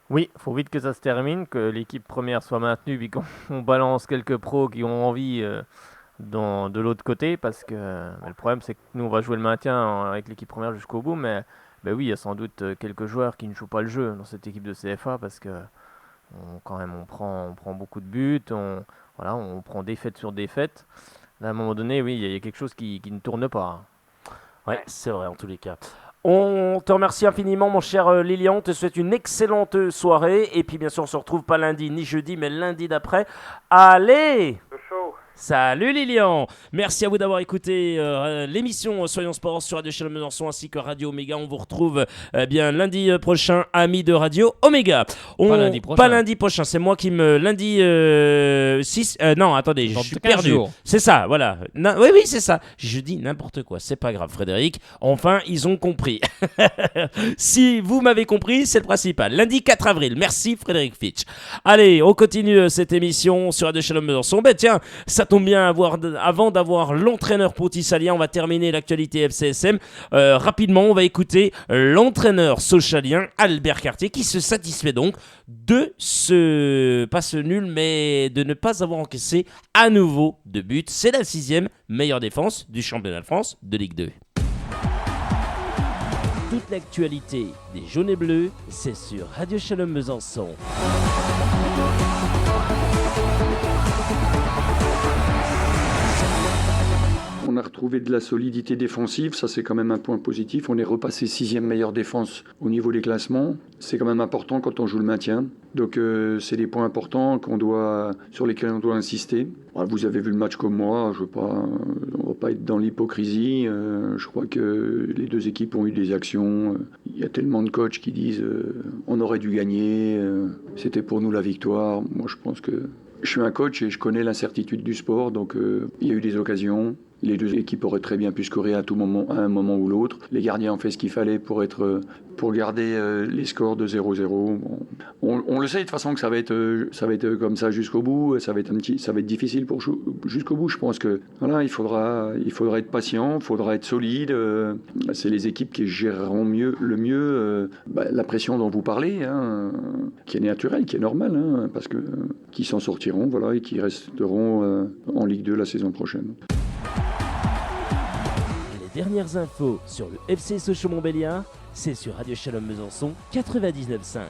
Oui, il faut vite que ça se termine, que l'équipe première soit maintenue, puis qu'on balance quelques pros qui ont envie de l'autre côté, parce que le problème c'est que nous on va jouer le maintien avec l'équipe première jusqu'au bout, mais oui, il y a sans doute quelques joueurs qui ne jouent pas le jeu dans cette équipe de CFA, parce que on prend beaucoup de buts, on prend défaite sur défaite. À un moment donné, oui, il y a quelque chose qui ne tourne pas. Ouais, c'est vrai en tous les cas. On te remercie infiniment, mon cher Lilian. On te souhaite une excellente soirée. Et puis, bien sûr, on se retrouve pas lundi ni jeudi, mais lundi d'après. Allez! Salut Lilian! Merci à vous d'avoir écouté l'émission Soyons Sport sur Radio Chalon Besançon ainsi que Radio Omega. On vous retrouve bien lundi prochain, amis de Radio Omega. Pas lundi prochain, c'est moi qui me... Lundi 6... non, attendez, je suis perdu. Jours. C'est ça, voilà. Oui, c'est ça. Je dis n'importe quoi, c'est pas grave Frédéric. Enfin, ils ont compris. Si vous m'avez compris, c'est le principal. Lundi 4 avril, merci Frédéric Fitch. Allez, on continue cette émission sur Radio Chalon Besançon. Ben tiens, ça tombe bien, avant d'avoir l'entraîneur pontisalien, on va terminer l'actualité FCSM. Rapidement, on va écouter l'entraîneur socialien Albert Cartier qui se satisfait donc de pas ce nul, mais de ne pas avoir encaissé à nouveau de but. C'est la 6e meilleure défense du championnat de France de Ligue 2. Toute l'actualité des jaunes et bleus, c'est sur Radio Shalom Besançon. On a retrouvé de la solidité défensive, ça c'est quand même un point positif. On est repassé 6e meilleure défense au niveau des classements. C'est quand même important quand on joue le maintien. Donc c'est des points importants sur lesquels on doit insister. Vous avez vu le match comme moi, on ne va pas être dans l'hypocrisie. Je crois que les deux équipes ont eu des actions. Il y a tellement de coachs qui disent on aurait dû gagner, c'était pour nous la victoire. Moi je pense que je suis un coach et je connais l'incertitude du sport, donc il y a eu des occasions. Les deux équipes auraient très bien pu scorer à un moment ou l'autre. Les gardiens ont fait ce qu'il fallait pour garder les scores de 0-0. Bon, on le sait de toute façon que ça va être comme ça jusqu'au bout. Ça va être difficile jusqu'au bout. Je pense que voilà, il faudra être patient, il faudra être solide. C'est les équipes qui géreront le mieux la pression dont vous parlez, qui est naturelle, qui est normale, parce que qui s'en sortiront, voilà, et qui resteront en Ligue 2 la saison prochaine. Les dernières infos sur le FC Sochaux-Montbéliard, c'est sur Radio Shalom Besançon 99.5.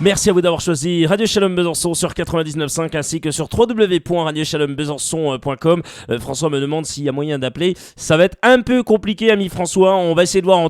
Merci à vous d'avoir choisi Radio Shalom Besançon sur 99.5 ainsi que sur www.radioshalombesançon.com. François me demande s'il y a moyen d'appeler. Ça va être un peu compliqué, ami François. On va essayer de voir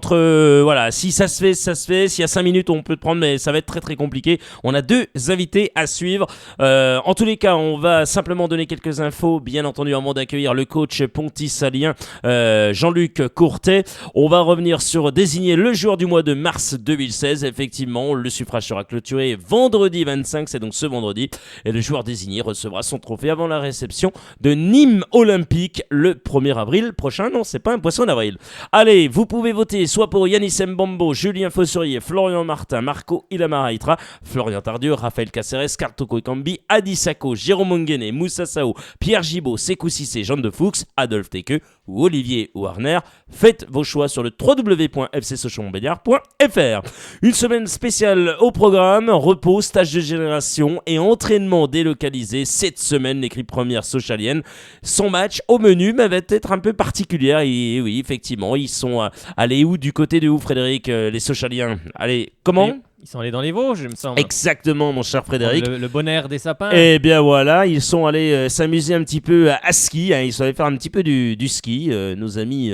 si ça se fait, ça se fait. S'il y a 5 minutes, on peut te prendre, mais ça va être très très compliqué. On a 2 invités à suivre. En tous les cas, on va simplement donner quelques infos, bien entendu, avant d'accueillir le coach pontisalien Jean-Luc Courtet. On va revenir sur désigner le joueur du mois de mars 2016. Effectivement, le suffrage sera clôturé vendredi 25, c'est donc ce vendredi, et le joueur désigné recevra son trophée avant la réception de Nîmes Olympique le 1er avril prochain. Non, c'est pas un poisson d'avril. Allez, vous pouvez voter soit pour Yanis Mbambo, Julien Fossurier, Florian Martin, Marco Ilamaraitra, Florian Tardieu, Raphaël Caceres, Kartoko Ekambi, Adi Sako, Jérôme Onguene, Moussa Sao, Pierre Gibaud, Sekou Cissé, Jean de Fuchs, Adolphe Teke ou Olivier Warner. Faites vos choix sur le www.fcsochaumontbéliard.fr. Une semaine spéciale au programme, repos, stage de génération et entraînement délocalisé. Cette semaine, l'équipe première sochalienne, son match au menu va être un peu particulière. Et oui, effectivement, ils sont allés où du côté de où, Frédéric, les sochaliens? Allez, comment? Ils sont allés dans les Vosges, il me semble. Exactement, mon cher Frédéric. Le bon air des sapins. Eh bien voilà, ils sont allés s'amuser un petit peu à ski. Ils sont allés faire un petit peu du ski. Nos amis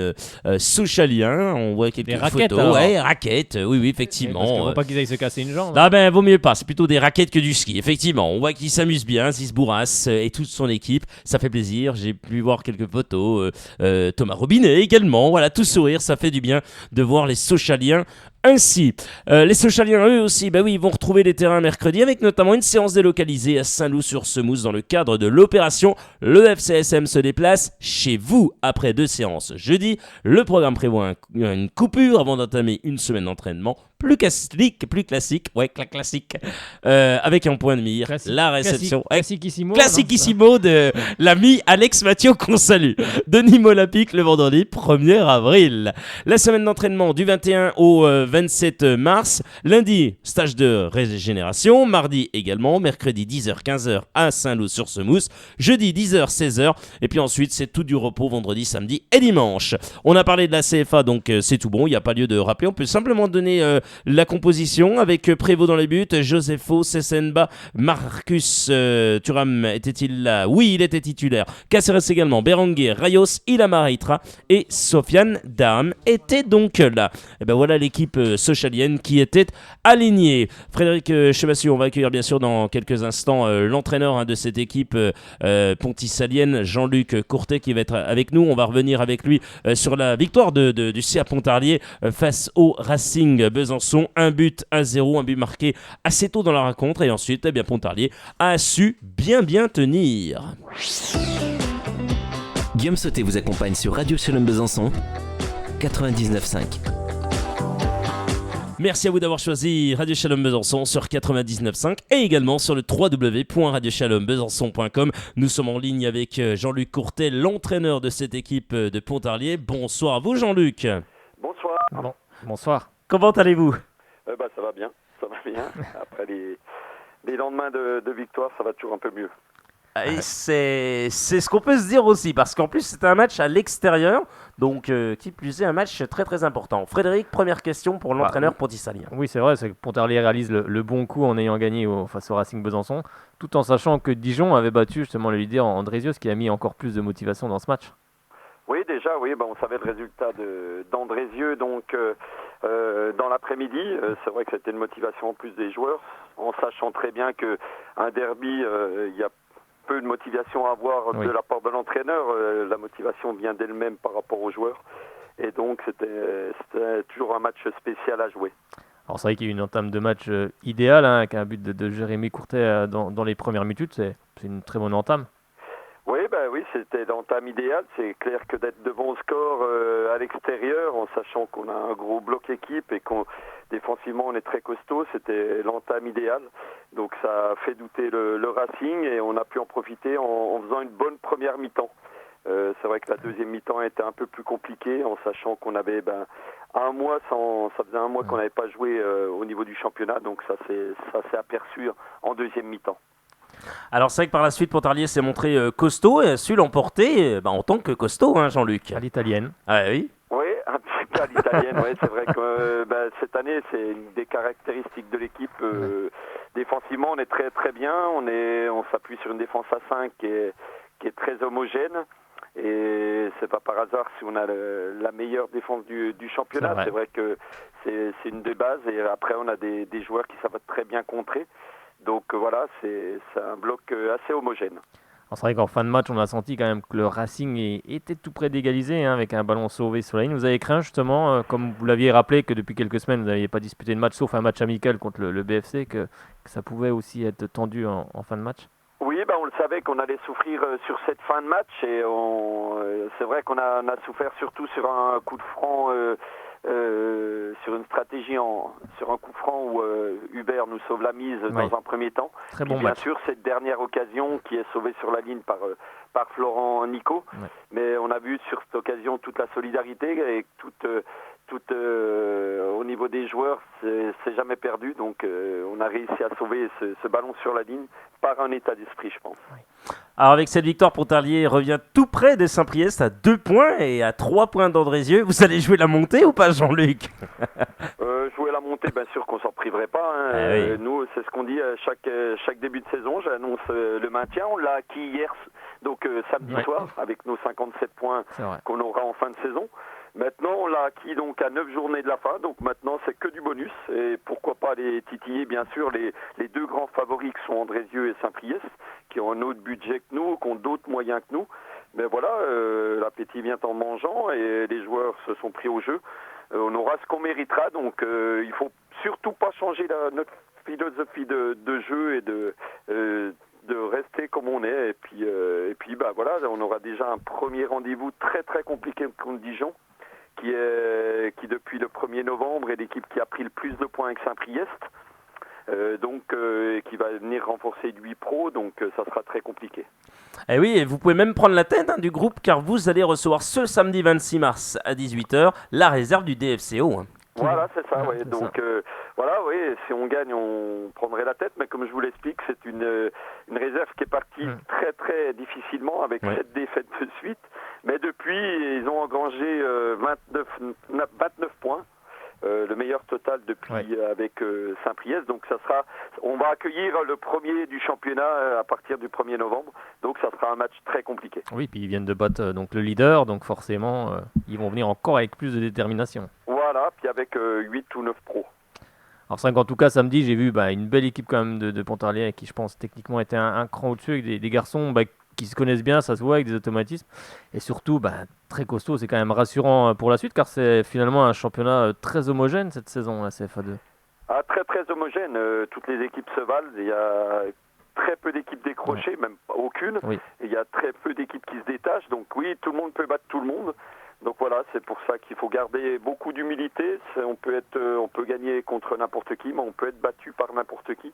sochaliens, on voit quelques photos. Alors. Ouais, raquettes, oui, effectivement. Parce qu'on voit pas qu'ils aillent se casser une jambe. Ah ben, vaut mieux pas. C'est plutôt des raquettes que du ski. Effectivement, on voit qu'ils s'amusent bien, ils se bourrassent et toute son équipe. Ça fait plaisir. J'ai pu voir quelques photos. Thomas Robinet également. Voilà, tout sourire. Ça fait du bien de voir les sochaliens ainsi. Les Sochaliens, eux aussi, ils vont retrouver les terrains mercredi avec notamment une séance délocalisée à Saint-Loup-sur-Semouse dans le cadre de l'opération. Le FCSM se déplace chez vous après 2 séances jeudi. Le programme prévoit une coupure avant d'entamer une semaine d'entraînement plus classique, avec un point de mire, la réception classiquissimo de l'ami Alex Mathieu qu'on salue, de Nîmes Olympique le vendredi 1er avril. La semaine d'entraînement du 21 au 27 mars, lundi stage de régénération, mardi également, mercredi 10h-15h à Saint-Loup-sur-Semouse, jeudi 10h-16h, et puis ensuite c'est tout du repos vendredi, samedi et dimanche. On a parlé de la CFA, donc c'est tout bon, il n'y a pas lieu de rappeler, on peut simplement donner la composition avec Prévost dans les buts, Josepho, Sessenba, Marcus Thuram était-il là? Oui, il était titulaire. Caceres également, Berenguer, Rayos, Ilamaraitra et Sofiane Dam étaient donc là. Et ben voilà l'équipe sochalienne qui était alignée. Frédéric Chevassier, on va accueillir bien sûr dans quelques instants l'entraîneur de cette équipe pontisalienne, Jean-Luc Courtet, qui va être avec nous. On va revenir avec lui sur la victoire du CA Pontarlier face au Racing Besançon. 1-0, un but marqué assez tôt dans la rencontre, et ensuite Pontarlier a su bien tenir. Guillaume Sauté vous accompagne sur Radio Shalom Besançon 99.5. Merci à vous d'avoir choisi Radio Shalom Besançon sur 99.5 et également sur le www.radioshalombesançon.com. Nous sommes en ligne avec Jean-Luc Courtet, l'entraîneur de cette équipe de Pontarlier. Bonsoir à vous Jean-Luc. Bonsoir. Bonsoir. Comment allez-vous ? Ça va bien. Après les lendemains de victoire, ça va toujours un peu mieux. Et c'est ce qu'on peut se dire aussi, parce qu'en plus c'était un match à l'extérieur, donc qui plus est un match très très important. Frédéric, première question pour l'entraîneur pontissalien. Oui, c'est vrai, c'est que Pontarlier réalise le bon coup en ayant gagné face au Racing Besançon, tout en sachant que Dijon avait battu justement le leader Andrézieux, ce qui a mis encore plus de motivation dans ce match. Oui, déjà, on savait le résultat d'Andrézieux, donc dans l'après-midi, c'est vrai que c'était une motivation en plus des joueurs, en sachant très bien qu'un derby, il y a peu de motivation à avoir de la part de l'entraîneur. La motivation vient d'elle-même par rapport aux joueurs. Et donc, c'était toujours un match spécial à jouer. Alors, c'est vrai qu'il y a eu une entame de match idéale, avec un but de Jérémy Courtet dans les premières minutes. C'est une très bonne entame. Oui, c'était l'entame idéale. C'est clair que d'être devant au score à l'extérieur, en sachant qu'on a un gros bloc équipe et qu'on défensivement on est très costaud, c'était l'entame idéale. Donc ça a fait douter le Racing et on a pu en profiter en faisant une bonne première mi-temps. C'est vrai que la deuxième mi-temps était un peu plus compliquée, en sachant qu'on avait ça faisait un mois qu'on n'avait pas joué au niveau du championnat, donc ça s'est aperçu en deuxième mi-temps. Alors c'est vrai que par la suite Pontarlier s'est montré costaud et a su l'emporter en tant que costaud, hein, Jean-Luc. À l'italienne. Ah oui. Oui, un petit peu à l'italienne, c'est vrai que cette année c'est une des caractéristiques de l'équipe. Défensivement on est très très bien, on s'appuie sur une défense à 5 qui est très homogène. Et c'est pas par hasard si on a la meilleure défense du championnat. C'est vrai que c'est une des bases et après on a des joueurs qui savent très bien contrer. Donc voilà, c'est un bloc assez homogène. C'est vrai qu'en fin de match, on a senti quand même que le Racing était tout près d'égaliser avec un ballon sauvé sur la ligne. Vous avez craint justement, comme vous l'aviez rappelé, que depuis quelques semaines, vous n'aviez pas disputé de match, sauf un match amical contre le BFC, que ça pouvait aussi être tendu en fin de match? Oui, on le savait qu'on allait souffrir sur cette fin de match et c'est vrai qu'on a souffert surtout sur un coup de franc, sur une stratégie, sur un coup franc où Hubert nous sauve la mise dans un premier temps. Très bon bien match. sûr, cette dernière occasion qui est sauvée sur la ligne par Florent Nico. Ouais. Mais on a vu sur cette occasion toute la solidarité et au niveau des joueurs, c'est jamais perdu. Donc on a réussi à sauver ce ballon sur la ligne par un état d'esprit, je pense. Oui. Alors avec cette victoire, Pontarlier revient tout près de Saint-Priest à 2 points et à 3 points d'Andrézieux. Vous allez jouer la montée ou pas, Jean-Luc? Jouer la montée, bien sûr qu'on s'en priverait pas. Oui. Nous, c'est ce qu'on dit à chaque début de saison. J'annonce le maintien. On l'a acquis hier, donc samedi soir, avec nos 57 points qu'on aura en fin de saison. Maintenant, on l'a acquis donc à 9 journées de la fin, donc maintenant c'est que du bonus. Et pourquoi pas les titiller, bien sûr, les deux grands favoris qui sont Andrézieux et Saint-Priest, qui ont un autre budget que nous, qui ont d'autres moyens que nous. Mais voilà, l'appétit vient en mangeant et les joueurs se sont pris au jeu. On aura ce qu'on méritera, donc il faut surtout pas changer notre philosophie de jeu et de rester comme on est. Et puis voilà, on aura déjà un premier rendez-vous très très compliqué contre Dijon, qui depuis le 1er novembre est l'équipe qui a pris le plus de points avec Saint-Priest, qui va venir renforcer du 8 Pro, donc ça sera très compliqué. Et oui, et vous pouvez même prendre la tête du groupe, car vous allez recevoir ce samedi 26 mars à 18h la réserve du DFCO. Voilà, c'est ça, oui. Donc si on gagne, on prendrait la tête, mais comme je vous l'explique, c'est une réserve qui est partie très très difficilement avec 7 défaites de suite, mais depuis, ils ont engrangé 29 points. Le meilleur total depuis avec Saint-Priest, donc on va accueillir le premier du championnat à partir du 1er novembre, donc ça sera un match très compliqué. Oui, puis ils viennent de battre donc le leader, donc forcément ils vont venir encore avec plus de détermination. Voilà, puis avec 8 ou 9 pros. Alors c'est vrai qu'en tout cas samedi j'ai vu une belle équipe quand même de Pontarlier qui je pense techniquement était un cran au-dessus, avec des garçons qui se connaissent bien, ça se voit, avec des automatismes, et surtout très costaud. C'est quand même rassurant pour la suite, car c'est finalement un championnat très homogène cette saison, la CFA2. Ah, très très homogène, toutes les équipes se valent, il y a très peu d'équipes décrochées, même aucune, et il y a très peu d'équipes qui se détachent, donc oui, tout le monde peut battre tout le monde, Donc voilà, c'est pour ça qu'il faut garder beaucoup d'humilité. On peut gagner contre n'importe qui, mais on peut être battu par n'importe qui.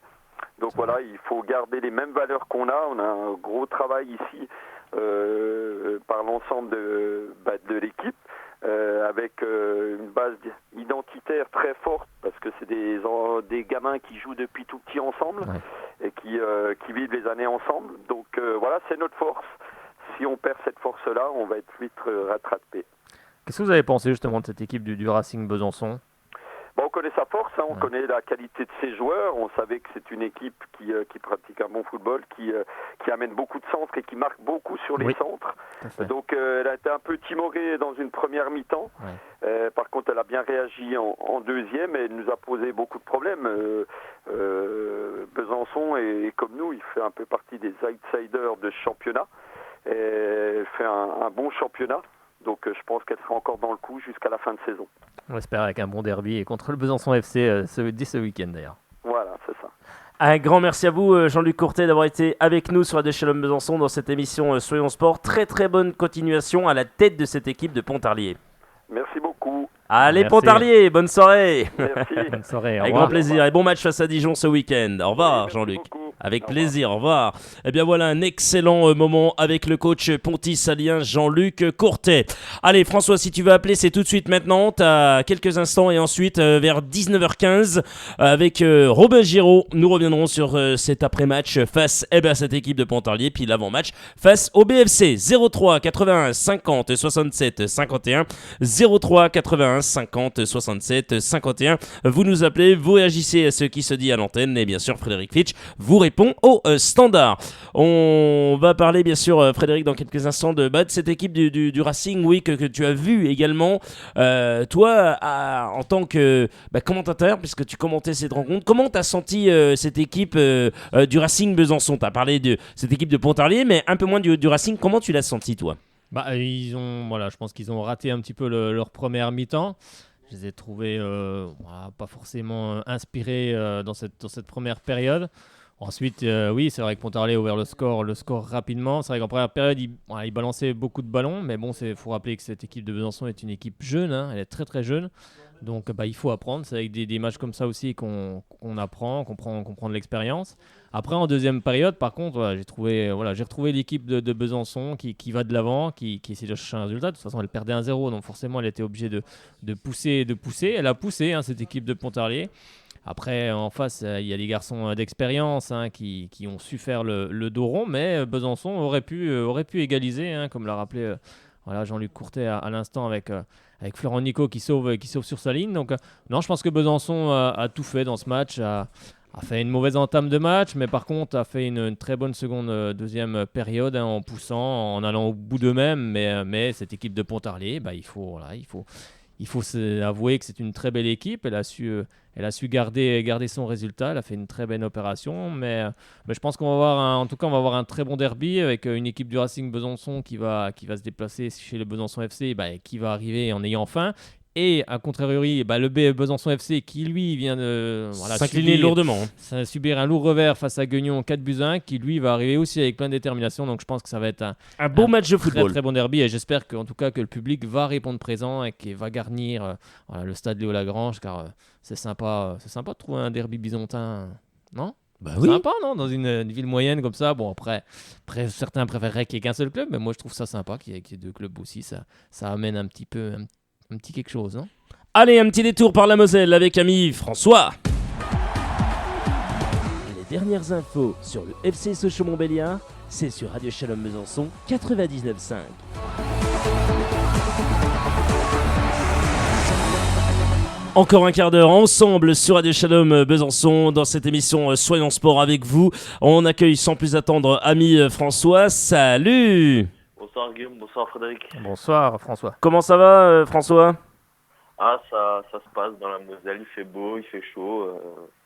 Donc voilà, il faut garder les mêmes valeurs qu'on a. On a un gros travail ici par l'ensemble de l'équipe, avec une base identitaire très forte, parce que c'est des gamins qui jouent depuis tout petit ensemble et qui vivent les années ensemble. Donc voilà, c'est notre force. Si on perd cette force-là, on va être vite rattrapé. Qu'est-ce que vous avez pensé justement de cette équipe du Racing Besançon ? On connaît sa force, on connaît la qualité de ses joueurs. On savait que c'est une équipe qui pratique un bon football, qui amène beaucoup de centres et qui marque beaucoup sur les centres. Donc elle a été un peu timorée dans une première mi-temps. Par contre, elle a bien réagi en deuxième et elle nous a posé beaucoup de problèmes. Besançon est comme nous, il fait un peu partie des outsiders de ce championnat. Elle fait un bon championnat. Donc je pense qu'elle sera encore dans le coup jusqu'à la fin de saison. On espère avec un bon derby et contre le Besançon FC dès ce week-end d'ailleurs. Voilà, c'est ça. Un grand merci à vous Jean-Luc Courtet d'avoir été avec nous sur Radio Shalom Besançon dans cette émission Soyons Sport. Très très bonne continuation à la tête de cette équipe de Pontarlier. Merci beaucoup. Allez Pontarlier, bonne soirée. Merci. Bonne soirée. Avec grand plaisir et bon match face à Dijon ce week-end. Au revoir Jean-Luc. Avec plaisir, au revoir. Et bien voilà un excellent moment avec le coach pontisalien Jean-Luc Courtet. Allez François, si tu veux appeler, c'est tout de suite maintenant. Tu as quelques instants et ensuite vers 19h15 avec Robin Giraud. Nous reviendrons sur cet après-match face à cette équipe de Pontarlier, puis l'avant-match face au BFC. 03 81 50 67 51 03 81 50 67 51. Vous nous appelez, vous réagissez à ce qui se dit à l'antenne et bien sûr Frédéric Fitch vous répond au standard. On va parler bien sûr Frédéric dans quelques instants de cette équipe du Racing, oui, que tu as vu également toi en tant que commentateur, puisque tu commentais cette rencontre. Comment tu as senti cette équipe du Racing Besançon? Tu as parlé de cette équipe de Pontarlier, mais un peu moins du Racing. Comment tu l'as senti toi? Je pense qu'ils ont raté un petit peu leur première mi-temps. Je les ai trouvés pas forcément inspirés dans cette première période. Ensuite, oui, c'est vrai que Pontarlier a ouvert le score rapidement. C'est vrai qu'en première période, il balançait beaucoup de ballons. Mais bon, faut rappeler que cette équipe de Besançon est une équipe jeune. Elle est très très jeune. Donc il faut apprendre. C'est avec des matchs comme ça aussi qu'on apprend, qu'on prend de l'expérience. Après, en deuxième période, par contre, j'ai retrouvé l'équipe de Besançon qui va de l'avant, qui essaie de chercher un résultat. De toute façon, elle perdait 1-0. Donc forcément, elle était obligée de pousser. Elle a poussé cette équipe de Pontarlier. Après, en face, il y a des garçons d'expérience qui ont su faire le dos rond, mais Besançon aurait pu égaliser, comme l'a rappelé Jean-Luc Courtet à l'instant avec Florent Nico qui sauve sur sa ligne. Donc, non, je pense que Besançon a tout fait dans ce match, a fait une mauvaise entame de match, mais par contre a fait une très bonne deuxième période en poussant, en allant au bout d'eux-mêmes. Mais cette équipe de Pontarlier, il faut avouer que c'est une très belle équipe. Elle a su garder son résultat. Elle a fait une très belle opération. Mais je pense qu'on va avoir un très bon derby avec une équipe du Racing Besançon qui va se déplacer chez le Besançon FC, qui va arriver en ayant faim. Et à contrariori, le Besançon FC qui lui vient de s'incliner lourdement. Subir un lourd revers face à Guignon 4-1, qui lui va arriver aussi avec plein de détermination. Donc je pense que ça va être un beau match de football. Très très bon derby et j'espère que le public va répondre présent et qu'il va garnir le stade Léo Lagrange, car c'est sympa de trouver un derby byzantin, non? Oui. Sympa, non? Dans une ville moyenne comme ça. Bon, après certains préféreraient qu'il n'y ait qu'un seul club, mais moi je trouve ça sympa qu'il y ait deux clubs aussi. Ça amène un petit peu un petit quelque chose, non? Allez, un petit détour par la Moselle avec ami François. Les dernières infos sur le FC Sochaux-Montbéliard, c'est sur Radio Shalom Besançon 99.5. Encore un quart d'heure ensemble sur Radio Shalom Besançon dans cette émission Soyons Sport avec vous. On accueille sans plus attendre ami François. Salut! Bonsoir Guillaume, bonsoir Frédéric. Bonsoir François. Comment ça va François? Ça se passe dans la Moselle, il fait beau, il fait chaud.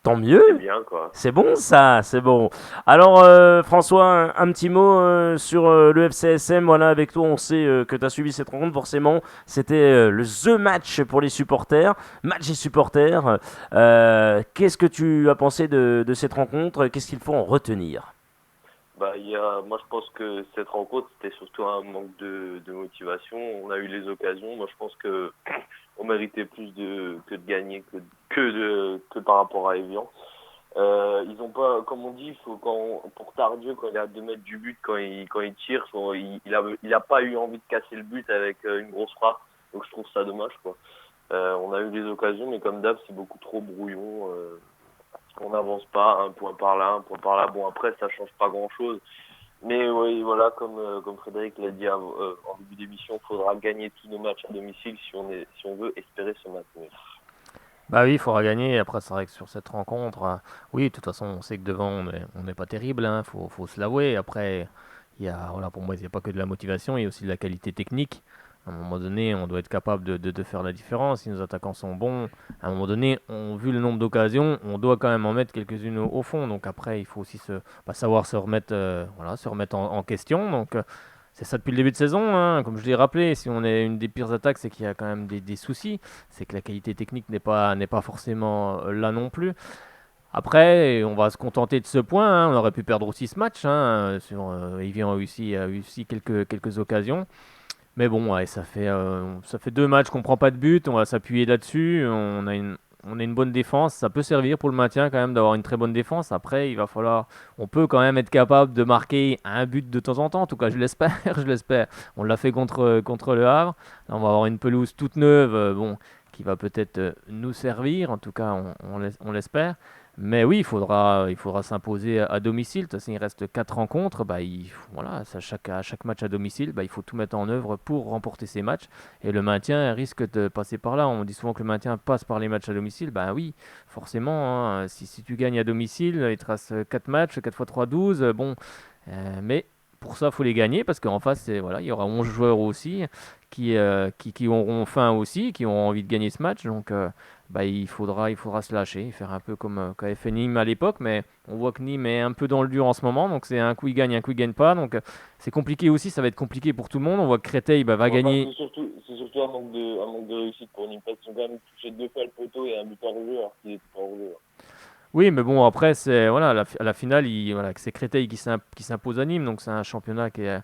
Tant mieux. C'est bien quoi. C'est bon ça, c'est bon. Alors François, un petit mot sur le FCSM. Voilà, avec toi on sait que tu as suivi cette rencontre forcément. C'était le match pour les supporters, match et supporters. Qu'est-ce que tu as pensé de cette rencontre? Qu'est-ce qu'il faut en retenir? Moi, je pense que cette rencontre, c'était surtout un manque de motivation. On a eu les occasions. Moi, je pense que on méritait plus que de gagner que par rapport à Evian. Ils ont pas, comme on dit, pour Tardieu, quand il est à 2 mètres du but, quand il tire, il a pas eu envie de casser le but avec une grosse frappe. Donc, je trouve ça dommage, quoi. On a eu les occasions, mais comme d'hab, c'est beaucoup trop brouillon. On n'avance pas, un point par là, un point par là. Bon, après, ça change pas grand-chose. Mais oui, voilà, comme Frédéric l'a dit en début d'émission, il faudra gagner tous nos matchs à domicile si on veut espérer se maintenir. Bah oui, il faudra gagner. Après, c'est vrai que sur cette rencontre, oui, de toute façon, on sait que devant, on n'est pas terrible, hein, faut se l'avouer. Après, pour moi, il n'y a pas que de la motivation, il y a aussi de la qualité technique. À un moment donné, on doit être capable de faire la différence. Si nos attaquants sont bons, à un moment donné, vu le nombre d'occasions, on doit quand même en mettre quelques-unes au fond. Donc après, il faut aussi savoir se remettre, en question. Donc c'est ça depuis le début de saison, hein. Comme je l'ai rappelé, si on est une des pires attaques, c'est qu'il y a quand même des soucis. C'est que la qualité technique n'est pas forcément là non plus. Après, on va se contenter de ce point, hein. On aurait pu perdre aussi ce match, hein. Evian a eu aussi quelques occasions. Mais bon, ouais, ça fait 2 matchs qu'on prend pas de but, on va s'appuyer là-dessus. On a une bonne défense, ça peut servir pour le maintien quand même d'avoir une très bonne défense. Après, on peut quand même être capable de marquer un but de temps en temps. En tout cas, je l'espère, je l'espère. On l'a fait contre le Havre. Là, on va avoir une pelouse toute neuve, qui va peut-être nous servir. En tout cas, on l'espère. Mais oui, il faudra s'imposer à domicile. De toute façon, il reste 4 rencontres. À chaque match à domicile, il faut tout mettre en œuvre pour remporter ces matchs. Et le maintien risque de passer par là. On dit souvent que le maintien passe par les matchs à domicile. Oui, forcément, hein. Si tu gagnes à domicile, il te reste 4 matchs, 4 x 3, 12. Mais pour ça, il faut les gagner parce qu'en face, il y aura 11 joueurs aussi qui auront faim aussi, qui auront envie de gagner ce match. Donc, il faudra se lâcher, faire un peu comme qu'avait fait Nîmes à l'époque, mais on voit que Nîmes est un peu dans le dur en ce moment, donc c'est un coup il gagne, un coup il gagne pas, donc c'est compliqué aussi, ça va être compliqué pour tout le monde. On voit que Créteil va gagner. C'est surtout un manque de réussite pour Nîmes, parce qu'ils ont quand même touché 2 fois le poteau et un but hors jeu, alors qu'il était pas hors jeu. Oui, mais bon, après, à la finale, c'est Créteil qui s'impose à Nîmes, donc c'est un championnat qui est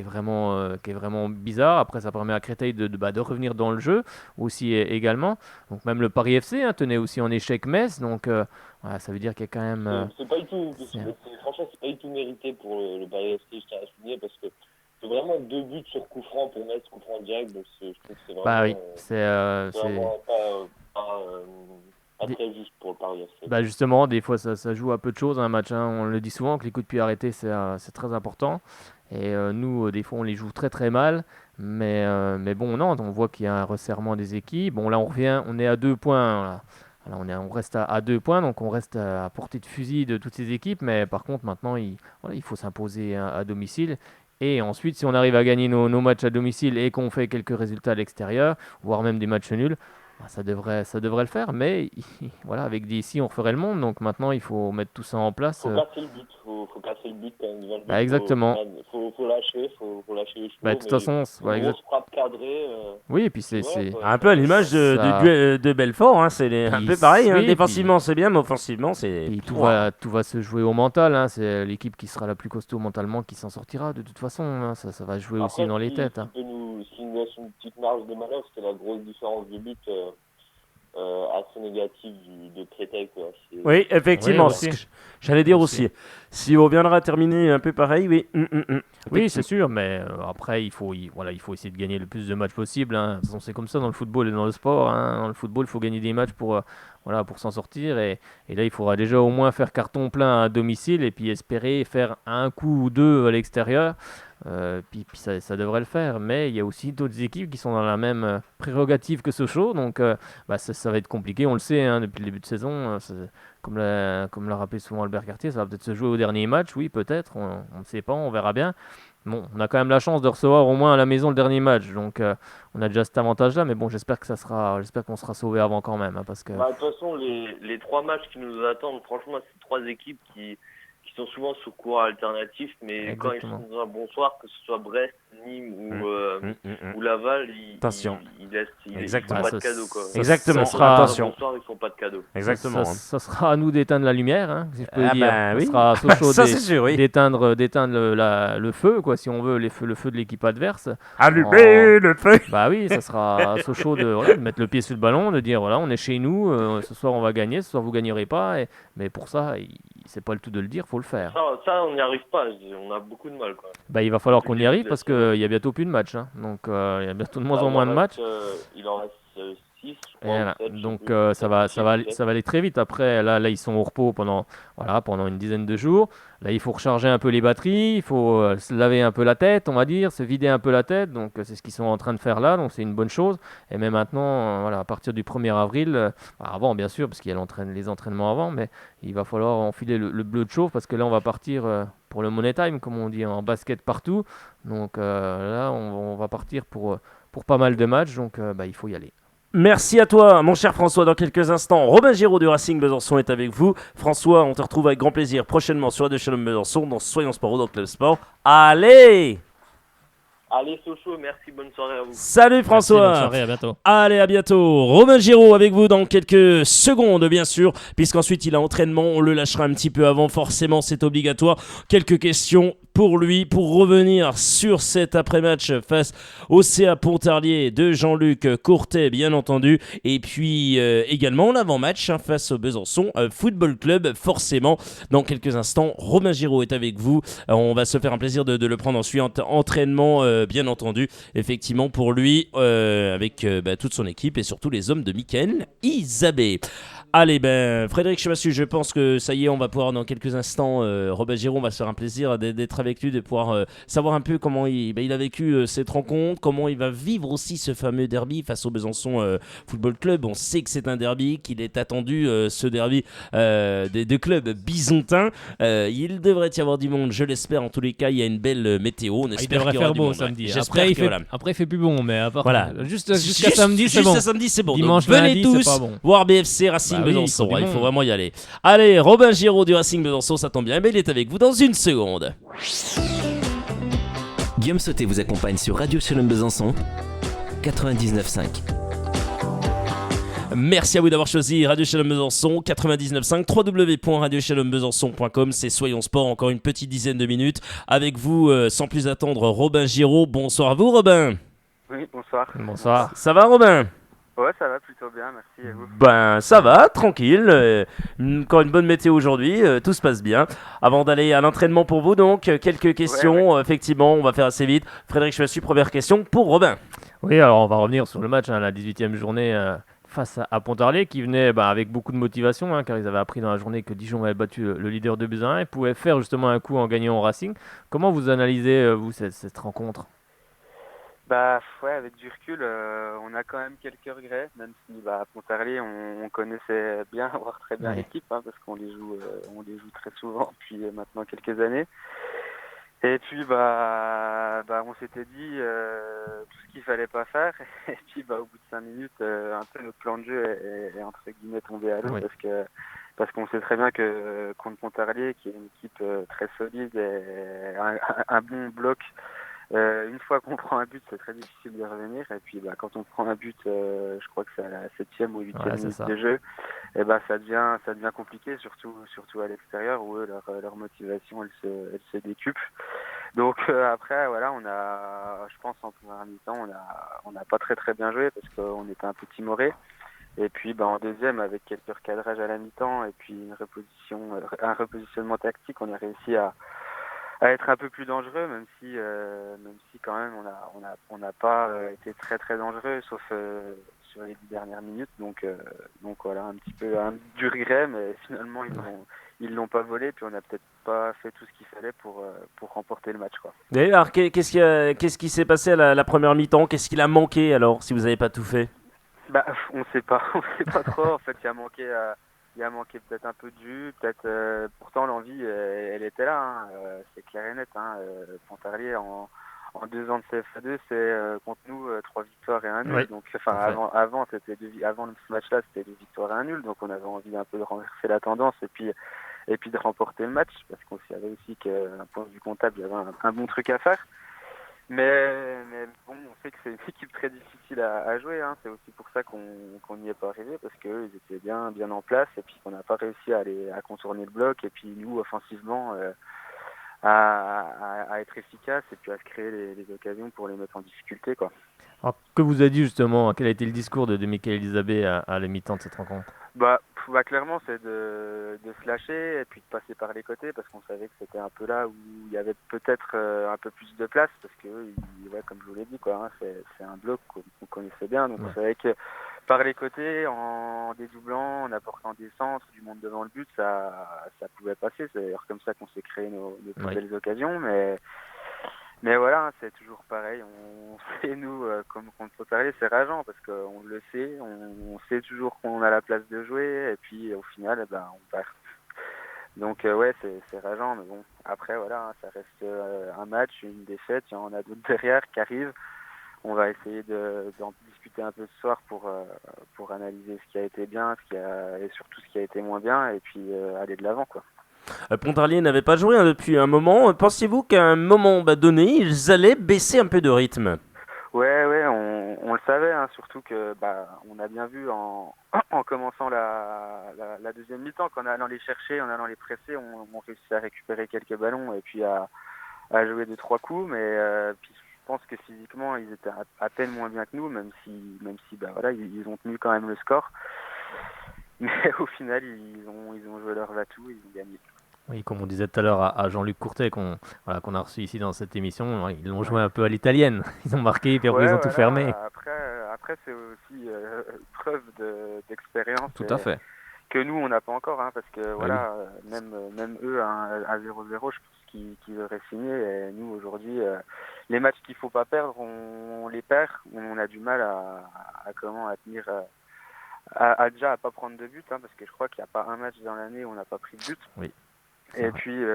vraiment bizarre. Après, ça permet à Créteil de revenir dans le jeu aussi également. Donc même le Paris FC tenait aussi en échec Metz, donc ça veut dire qu'il y a quand même. C'est pas du tout, franchement, c'est pas du tout mérité pour le Paris FC, je tiens à souligner, parce que c'est vraiment 2 buts sur coup franc pour Metz, coup franc direct, donc je trouve que c'est vraiment. C'est vraiment pas très juste pour le Paris FC. Justement, des fois ça joue à peu de choses un match, hein. On le dit souvent que les coups de pied arrêtés c'est très important. Et nous, des fois, on les joue très très mal. Mais bon, non, on voit qu'il y a un resserrement des équipes. Bon, là, on est à 2 points. Là, on reste à 2 points, donc on reste à portée de fusil de toutes ces équipes. Mais par contre, maintenant, il faut s'imposer à domicile. Et ensuite, si on arrive à gagner nos matchs à domicile et qu'on fait quelques résultats à l'extérieur, voire même des matchs nuls, ça devrait le faire. Mais avec d'ici, on referait le monde. Donc maintenant, il faut mettre tout ça en place. Faut casser le but. Faut casser le but quand même devant le but. Exactement. Faut lâcher les chevaux. De toute façon, une grosse frappe cadrée. Oui, et puis c'est un peu à l'image de Belfort, hein. C'est un peu pareil. Oui, défensivement, c'est bien, mais offensivement, c'est. Tout va se jouer au mental, hein. C'est l'équipe qui sera la plus costaud mentalement qui s'en sortira de toute façon, hein. Ça va jouer aussi dans les têtes. Ce qui nous laisse une petite marge de manœuvre, c'est la grosse différence de but assez négative de Créteil, quoi. Oui, effectivement. J'allais dire aussi. Si on reviendra à terminer un peu pareil, oui. Oui, c'est sûr, mais après, il faut essayer de gagner le plus de matchs possible, hein. De toute façon, c'est comme ça dans le football et dans le sport, hein. Dans le football, il faut gagner des matchs pour s'en sortir. Et là, il faudra déjà au moins faire carton plein à domicile et puis espérer faire un coup ou 2 à l'extérieur. Puis ça devrait le faire, mais il y a aussi d'autres équipes qui sont dans la même prérogative que Sochaux, donc ça va être compliqué, on le sait, hein, depuis le début de saison, comme l'a rappelé souvent Albert Cartier, ça va peut-être se jouer au dernier match, oui peut-être, on ne sait pas, on verra bien. Bon, on a quand même la chance de recevoir au moins à la maison le dernier match, donc on a déjà cet avantage-là, mais bon, j'espère qu'on sera sauvé avant quand même, hein, parce que. De toute façon, les 3 matchs qui nous attendent, franchement, c'est 3 équipes qui qui sont souvent sous courant alternatif, mais quand ils sont dans un bon soir, que ce soit Brest, Nîmes ou Laval, ils font pas de cadeaux, quoi. Exactement. Attention. Un bon soir, ils font pas de cadeaux. Exactement. Ça sera à nous d'éteindre la lumière, si je peux dire. Ça sera à Sochaux ça, c'est sûr, oui. d'éteindre le feu, quoi, si on veut, le feu de l'équipe adverse. Allumer le feu. Bah oui, ça sera à Sochaux de mettre le pied sur le ballon, de dire voilà, on est chez nous, ce soir on va gagner, ce soir vous gagnerez pas. Mais pour ça, c'est pas le tout de le dire, faut le faire. Ça on n'y arrive pas, on a beaucoup de mal, quoi. Bah, il va falloir qu'on y arrive parce qu'il y a bientôt plus de matchs, donc il y a bientôt de moins en moins de matchs. Il en reste 6, voilà. Donc ça va aller très vite. Après, là ils sont au repos pendant une dizaine de jours. Là, il faut recharger un peu les batteries, il faut se laver un peu la tête, on va dire, se vider un peu la tête. Donc c'est ce qu'ils sont en train de faire là, donc c'est une bonne chose. Et même maintenant, à partir du 1er avril, avant bien sûr, parce qu'il y a les entraînements avant, mais il va falloir enfiler le bleu de chauffe parce que là on va partir pour le Money Time, comme on dit, en basket partout. Donc là on va partir pour pas mal de matchs, donc il faut y aller. Merci à toi, mon cher François. Dans quelques instants, Robin Giraud du Racing Besançon est avec vous. François, on te retrouve avec grand plaisir prochainement sur Radio Shalom Besançon dans Soyons Sport ou dans Club Sport. Allez Sochaux, merci, bonne soirée à vous. Salut François. Merci, bonne soirée, à bientôt. Allez, à bientôt. Robin Giraud avec vous dans quelques secondes, bien sûr, puisqu'ensuite il a entraînement, on le lâchera un petit peu avant, forcément c'est obligatoire. Quelques questions pour lui, pour revenir sur cet après-match face au CA Pontarlier de Jean-Luc Courtet, bien entendu, et puis également l'avant-match face au Besançon Football Club, forcément. Dans quelques instants, Robin Giraud est avec vous. On va se faire un plaisir de le prendre ensuite. Entraînement, bien entendu, effectivement, pour lui, avec toute son équipe et surtout les hommes de Mickaël Isabé. Allez, Frédéric Chemassu, je pense que ça y est, on va pouvoir dans quelques instants, Robin Giraud, on va se faire un plaisir d'être avec lui, de pouvoir savoir un peu comment il a vécu cette rencontre, comment il va vivre aussi ce fameux derby face au Besançon Football Club. On sait que c'est un derby, qu'il est attendu, ce derby des deux clubs bisontins. Il devrait y avoir du monde, je l'espère. En tous les cas, il y a une belle météo. On espère il devrait qu'il y aura faire du beau monde, samedi. Ouais. Après, il fait plus bon, mais à part jusqu'à Juste samedi, c'est bon. Juste à samedi, c'est bon. Dimanche, donc, venez lundi, tous c'est pas bon. voir BFC Racing Besançon. Il Il faut vraiment y aller. Allez, Robin Giraud du Racing Besançon, ça tombe bien. Il est avec vous dans une seconde. Guillaume Sauté vous accompagne sur Radio Shalom Besançon 99.5. Merci à vous d'avoir choisi Radio Shalom Besançon 99.5, www.radioshalombesançon.com. C'est Soyons Sport, encore une petite dizaine de minutes. Avec vous, sans plus attendre, Robin Giraud. Bonsoir à vous, Robin. Oui, bonsoir. Bonsoir. Ça va, Robin ? Ouais, ça va plutôt bien, merci, et vous ? Ça va, tranquille. Encore une bonne météo aujourd'hui, tout se passe bien. Avant d'aller à l'entraînement pour vous, donc, quelques questions. Ouais. Effectivement, on va faire assez vite. Frédéric Chemassu, première question pour Robin. Oui, alors on va revenir sur le match, la 18e journée face à Pontarlier, qui venait avec beaucoup de motivation, car ils avaient appris dans la journée que Dijon avait battu le leader de Buzyn et pouvait faire justement un coup en gagnant au Racing. Comment vous analysez, vous, cette rencontre ? Avec du recul, on a quand même quelques regrets, même si Pontarlier, on connaissait bien, voire très bien l'équipe, parce qu'on les joue très souvent depuis maintenant quelques années. Et puis on s'était dit tout ce qu'il fallait pas faire, et puis au bout de 5 minutes, un peu notre plan de jeu est entre guillemets tombé à l'eau, parce qu'on sait très bien que contre Pontarlier, qui est une équipe très solide et un bon bloc. Une fois qu'on prend un but, c'est très difficile de revenir. Et puis, quand on prend un but, je crois que c'est à la 7e ou 8e minute de jeu, et ça devient compliqué, surtout à l'extérieur où eux, leur motivation, elle se décuple. Donc après, je pense en première mi-temps, on n'a pas très très bien joué parce qu'on était un peu timoré. Et puis en deuxième, avec quelques recadrages à la mi-temps et puis un repositionnement tactique, on a réussi à être un peu plus dangereux, même si quand même on n'a pas été très très dangereux, sauf sur les 10 dernières minutes. Donc voilà, un petit peu du regret, mais finalement ils l'ont pas volé, puis on n'a peut-être pas fait tout ce qu'il fallait pour remporter le match, quoi. D'ailleurs, qu'est-ce qui s'est passé à la première mi-temps ? Qu'est-ce qu'il a manqué alors, si vous n'avez pas tout fait ? On sait pas trop. En fait, il a manqué peut-être un peu de jus, peut-être. Pourtant, l'envie, elle était là. C'est clair et net. Pontarlier en 2 ans de CFA2, c'est contre nous 3 victoires et 1 nul. Oui. Donc, avant ce match-là, c'était 2 victoires et 1 nul. Donc, on avait envie un peu de renverser la tendance et puis et puis de remporter le match, parce qu'on savait aussi qu'un point de vue comptable, il y avait un bon truc à faire. Mais bon, on sait que c'est une équipe très difficile à jouer, hein. C'est aussi pour ça qu'on n'y est pas arrivé, parce qu'eux, ils étaient bien en place, et puis qu'on n'a pas réussi à contourner le bloc, et puis nous, offensivement, à être efficace, et puis à se créer les occasions pour les mettre en difficulté, quoi. Alors, que vous a dit justement, quel a été le discours de Michael Elisabeth à la mi-temps de cette rencontre? Clairement, c'est de se lâcher et puis de passer par les côtés, parce qu'on savait que c'était un peu là où il y avait peut-être un peu plus de place, parce que comme je vous l'ai dit, quoi, hein, c'est un bloc qu'on connaissait bien, donc on savait que par les côtés, en dédoublant, en apportant des centres, du monde devant le but, ça pouvait passer. C'est d'ailleurs comme ça qu'on s'est créé nos plus belles occasions, mais voilà, c'est toujours pareil. On sait, nous, comme contre Pontarlier, c'est rageant parce qu'on le sait. On sait toujours qu'on a la place de jouer et puis au final, on perd. Donc c'est rageant, mais bon, après voilà, hein, ça reste un match, une défaite. Il y en a d'autres derrière qui arrivent. On va essayer d'en discuter un peu ce soir pour analyser ce qui a été bien, et surtout ce qui a été moins bien, et puis aller de l'avant, quoi. Pontarlier n'avait pas joué depuis un moment. Pensez-vous qu'à un moment donné, ils allaient baisser un peu de rythme? Ouais, on le savait, hein, surtout que on a bien vu en commençant la deuxième mi-temps qu'en allant les chercher, en allant les presser, on réussit à récupérer quelques ballons et puis à jouer 2-3 coups, mais puis je pense que physiquement ils étaient à peine moins bien que nous, même si ils ont tenu quand même le score. Mais au final, ils ont joué leur va-tout et ils ont gagné. Oui, comme on disait tout à l'heure à Jean-Luc Courtet, qu'on a reçu ici dans cette émission, ils l'ont joué un peu à l'italienne. Ils ont marqué, puis après ils ont tout fermé. Après c'est aussi preuve d'expérience. Tout à fait. Que nous, on n'a pas encore, hein, parce que même eux, à 0-0, je pense qu'ils auraient signé. Et nous, aujourd'hui, les matchs qu'il ne faut pas perdre, on les perd. On a du mal à tenir... déjà à pas prendre de but, hein, parce que je crois qu'il n'y a pas un match dans l'année où on n'a pas pris de but. Oui. Et puis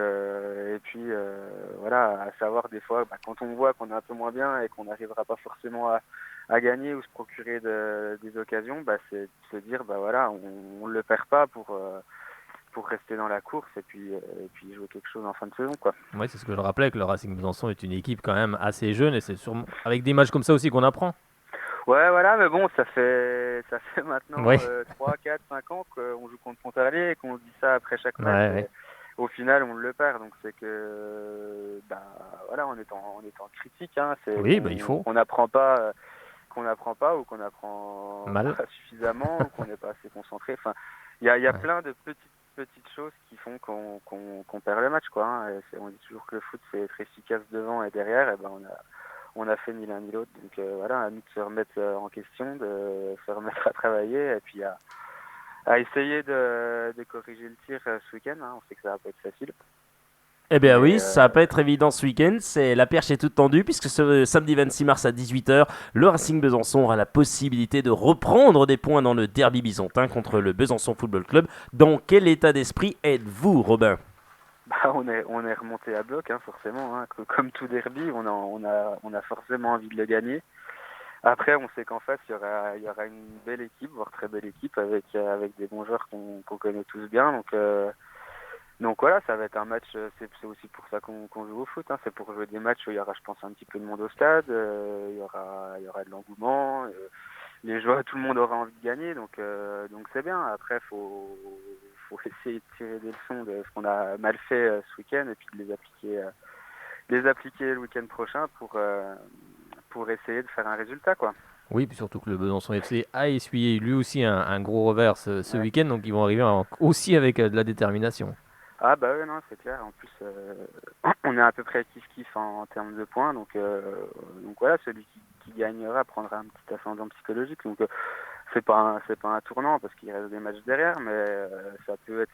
à savoir des fois, quand on voit qu'on est un peu moins bien et qu'on n'arrivera pas forcément à gagner ou se procurer des occasions, c'est de se dire on le perd pas pour rester dans la course et puis jouer quelque chose en fin de saison, quoi. Oui, c'est ce que je rappelais, que le Racing Besançon est une équipe quand même assez jeune, et c'est sûrement avec des matchs comme ça aussi qu'on apprend. Ouais, voilà, mais bon, ça fait maintenant 3, 4, 5 ans qu'on joue contre Pontarlier et qu'on se dit ça après chaque match. Ouais. Au final, on le perd, donc c'est que, on est en critique, hein. Il faut. Qu'on n'apprend pas ou qu'on apprend mal, pas suffisamment, ou qu'on n'est pas assez concentré. Enfin, il y a plein de petites choses qui font qu'on perd le match, quoi, hein. On dit toujours que le foot c'est être efficace devant et derrière, et on a fait ni l'un ni l'autre, donc à nous de se remettre en question, de se remettre à travailler et puis à essayer de corriger le tir ce week-end, hein. On sait que ça va pas être facile. Eh bien oui, ça va pas être évident ce week-end, la perche est toute tendue puisque ce samedi 26 mars à 18h, le Racing Besançon aura la possibilité de reprendre des points dans le derby bisontin contre le Besançon Football Club. Dans quel état d'esprit êtes-vous, Robin ? On est remonté à bloc, hein, forcément, hein. Comme tout derby, on a forcément envie de le gagner. Après, on sait qu'en face, il y aura une belle équipe, voire très belle équipe, avec des bons joueurs qu'on connaît tous bien. Donc voilà, ça va être un match, c'est aussi pour ça qu'on joue au foot, hein. C'est pour jouer des matchs où il y aura, je pense, un petit peu de monde au stade, il y aura de l'engouement, les joueurs, tout le monde aura envie de gagner, donc c'est bien. Après, faut essayer de tirer des leçons de ce qu'on a mal fait ce week-end et puis de les appliquer le week-end prochain pour essayer de faire un résultat, quoi. Oui, puis surtout que le Besançon FC a essuyé lui aussi un gros revers ce week-end, donc ils vont arriver aussi avec de la détermination. Ah non, c'est clair. En plus, on est à peu près kiff-kiff en termes de points, donc voilà, celui qui gagnera prendra un petit ascendant psychologique. Donc c'est pas un tournant parce qu'il reste des matchs derrière, mais ça peut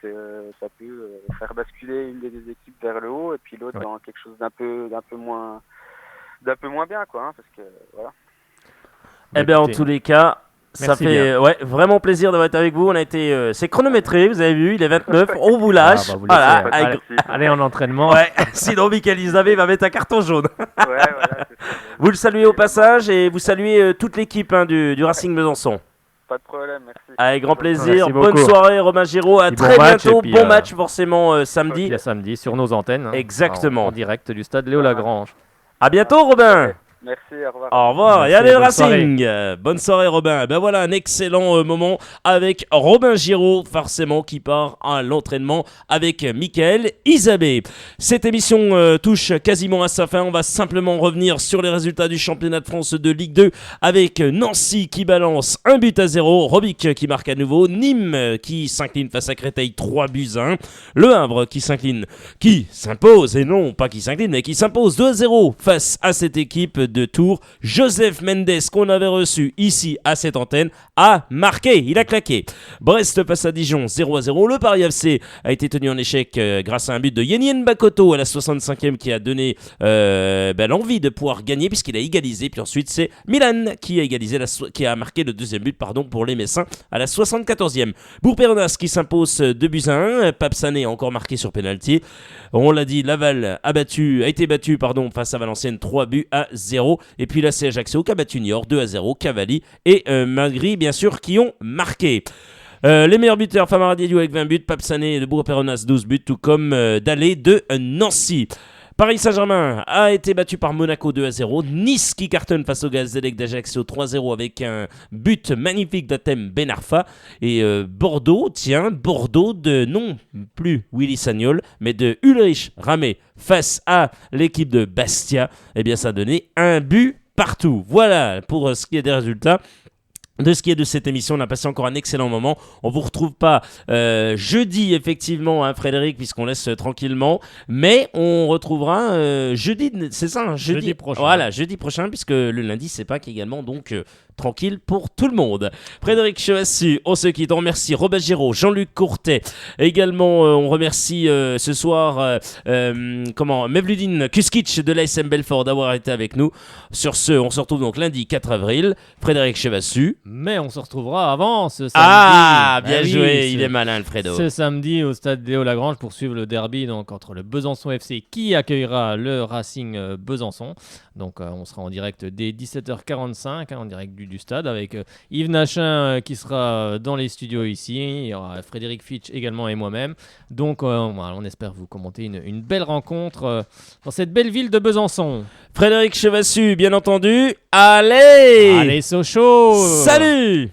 faire basculer une des deux équipes vers le haut et puis l'autre dans quelque chose d'un peu moins bien, quoi, hein, parce que voilà. Eh bien, en tous les cas, ça fait vraiment plaisir d'avoir été avec vous. On a été, c'est chronométré, vous avez vu, il est 29, on vous lâche. Allez en entraînement. Ouais, sinon Michael Elisabeth va mettre un carton jaune. Voilà, vous le saluez au passage et vous saluez toute l'équipe du Racing Besançon. Pas de problème, merci. Avec grand plaisir. Merci Bonne beaucoup. soirée, Romain Giraud. À Et très bon match, bientôt. et puis, Bon match, forcément, samedi. Il y a samedi sur nos antennes. Exactement. En direct du stade Léo Lagrange. À bientôt, Robin. Merci, au revoir. Au revoir. Merci, Et allez, le bonne Racing. Bonne soirée, Robin. Ben voilà, un excellent moment avec Robin Giraud, forcément, qui part à l'entraînement avec Mickaël Isabé. Cette émission touche quasiment à sa fin. On va simplement revenir sur les résultats du championnat de France de Ligue 2 avec Nancy qui balance 1-0, Robic qui marque à nouveau, Nîmes qui s'incline face à Créteil 3-1, Le Havre qui s'impose, et non pas qui s'incline, mais qui s'impose 2-0 face à cette équipe de Tours. Joseph Mendes, qu'on avait reçu ici à cette antenne, a marqué, il a claqué. Brest face à Dijon 0-0. Le Paris FC a été tenu en échec grâce à un but de Yenien Bakoto à la 65e qui a donné l'envie de pouvoir gagner puisqu'il a égalisé. Puis ensuite c'est Milan qui a égalisé, qui a marqué le deuxième but pour les Messins à la 74e. Bourg-Péronas qui s'impose 2-1. Pape Sané a encore marqué sur pénalty. On l'a dit, Laval a été battu face à Valenciennes 3-0. Et puis la CH Ajaccio qui a battu Niort 2-0. Cavalli et Magri bien sûr qui ont marqué. Les meilleurs buteurs, Famara Diédhiou avec 20 buts, Pape Sané de Bourg-Péronas 12 buts, tout comme Dallé de Nancy. Paris Saint-Germain a été battu par Monaco 2-0. Nice qui cartonne face au Gazélec d'Ajaccio 3-0 avec un but magnifique d'Atem Ben Arfa. Et Bordeaux de non plus Willy Sagnol, mais de Ulrich Ramé face à l'équipe de Bastia. Eh bien ça a donné un but partout. Voilà pour ce qui est des résultats. De ce qui est de cette émission, on a passé encore un excellent moment. On vous retrouve pas jeudi effectivement, Frédéric, puisqu'on laisse tranquillement, mais on retrouvera jeudi, c'est ça, jeudi prochain. Voilà, jeudi prochain, puisque le lundi c'est Pâques également, donc tranquille pour tout le monde. Frédéric Chevassu, on se quitte. On remercie Robin Giraud, Jean-Luc Courtet. Également, on remercie ce soir Mevludine Kuskic de l'ASM Belfort d'avoir été avec nous. Sur ce, on se retrouve donc lundi 4 avril. Frédéric Chevassu. Mais on se retrouvera avant ce samedi. Ah, bien joué, il est malin, Alfredo. Ce samedi au stade Léo Lagrange pour suivre le derby donc, entre le Besançon FC qui accueillera le Racing Besançon. Donc on sera en direct dès 17h45 en direct du stade avec Yves Nachin qui sera dans les studios ici. Il y aura Frédéric Fitch également et moi-même. Donc on espère vous commenter une belle rencontre dans cette belle ville de Besançon. Frédéric Chevassu, bien entendu. Allez Sochaux. Salut.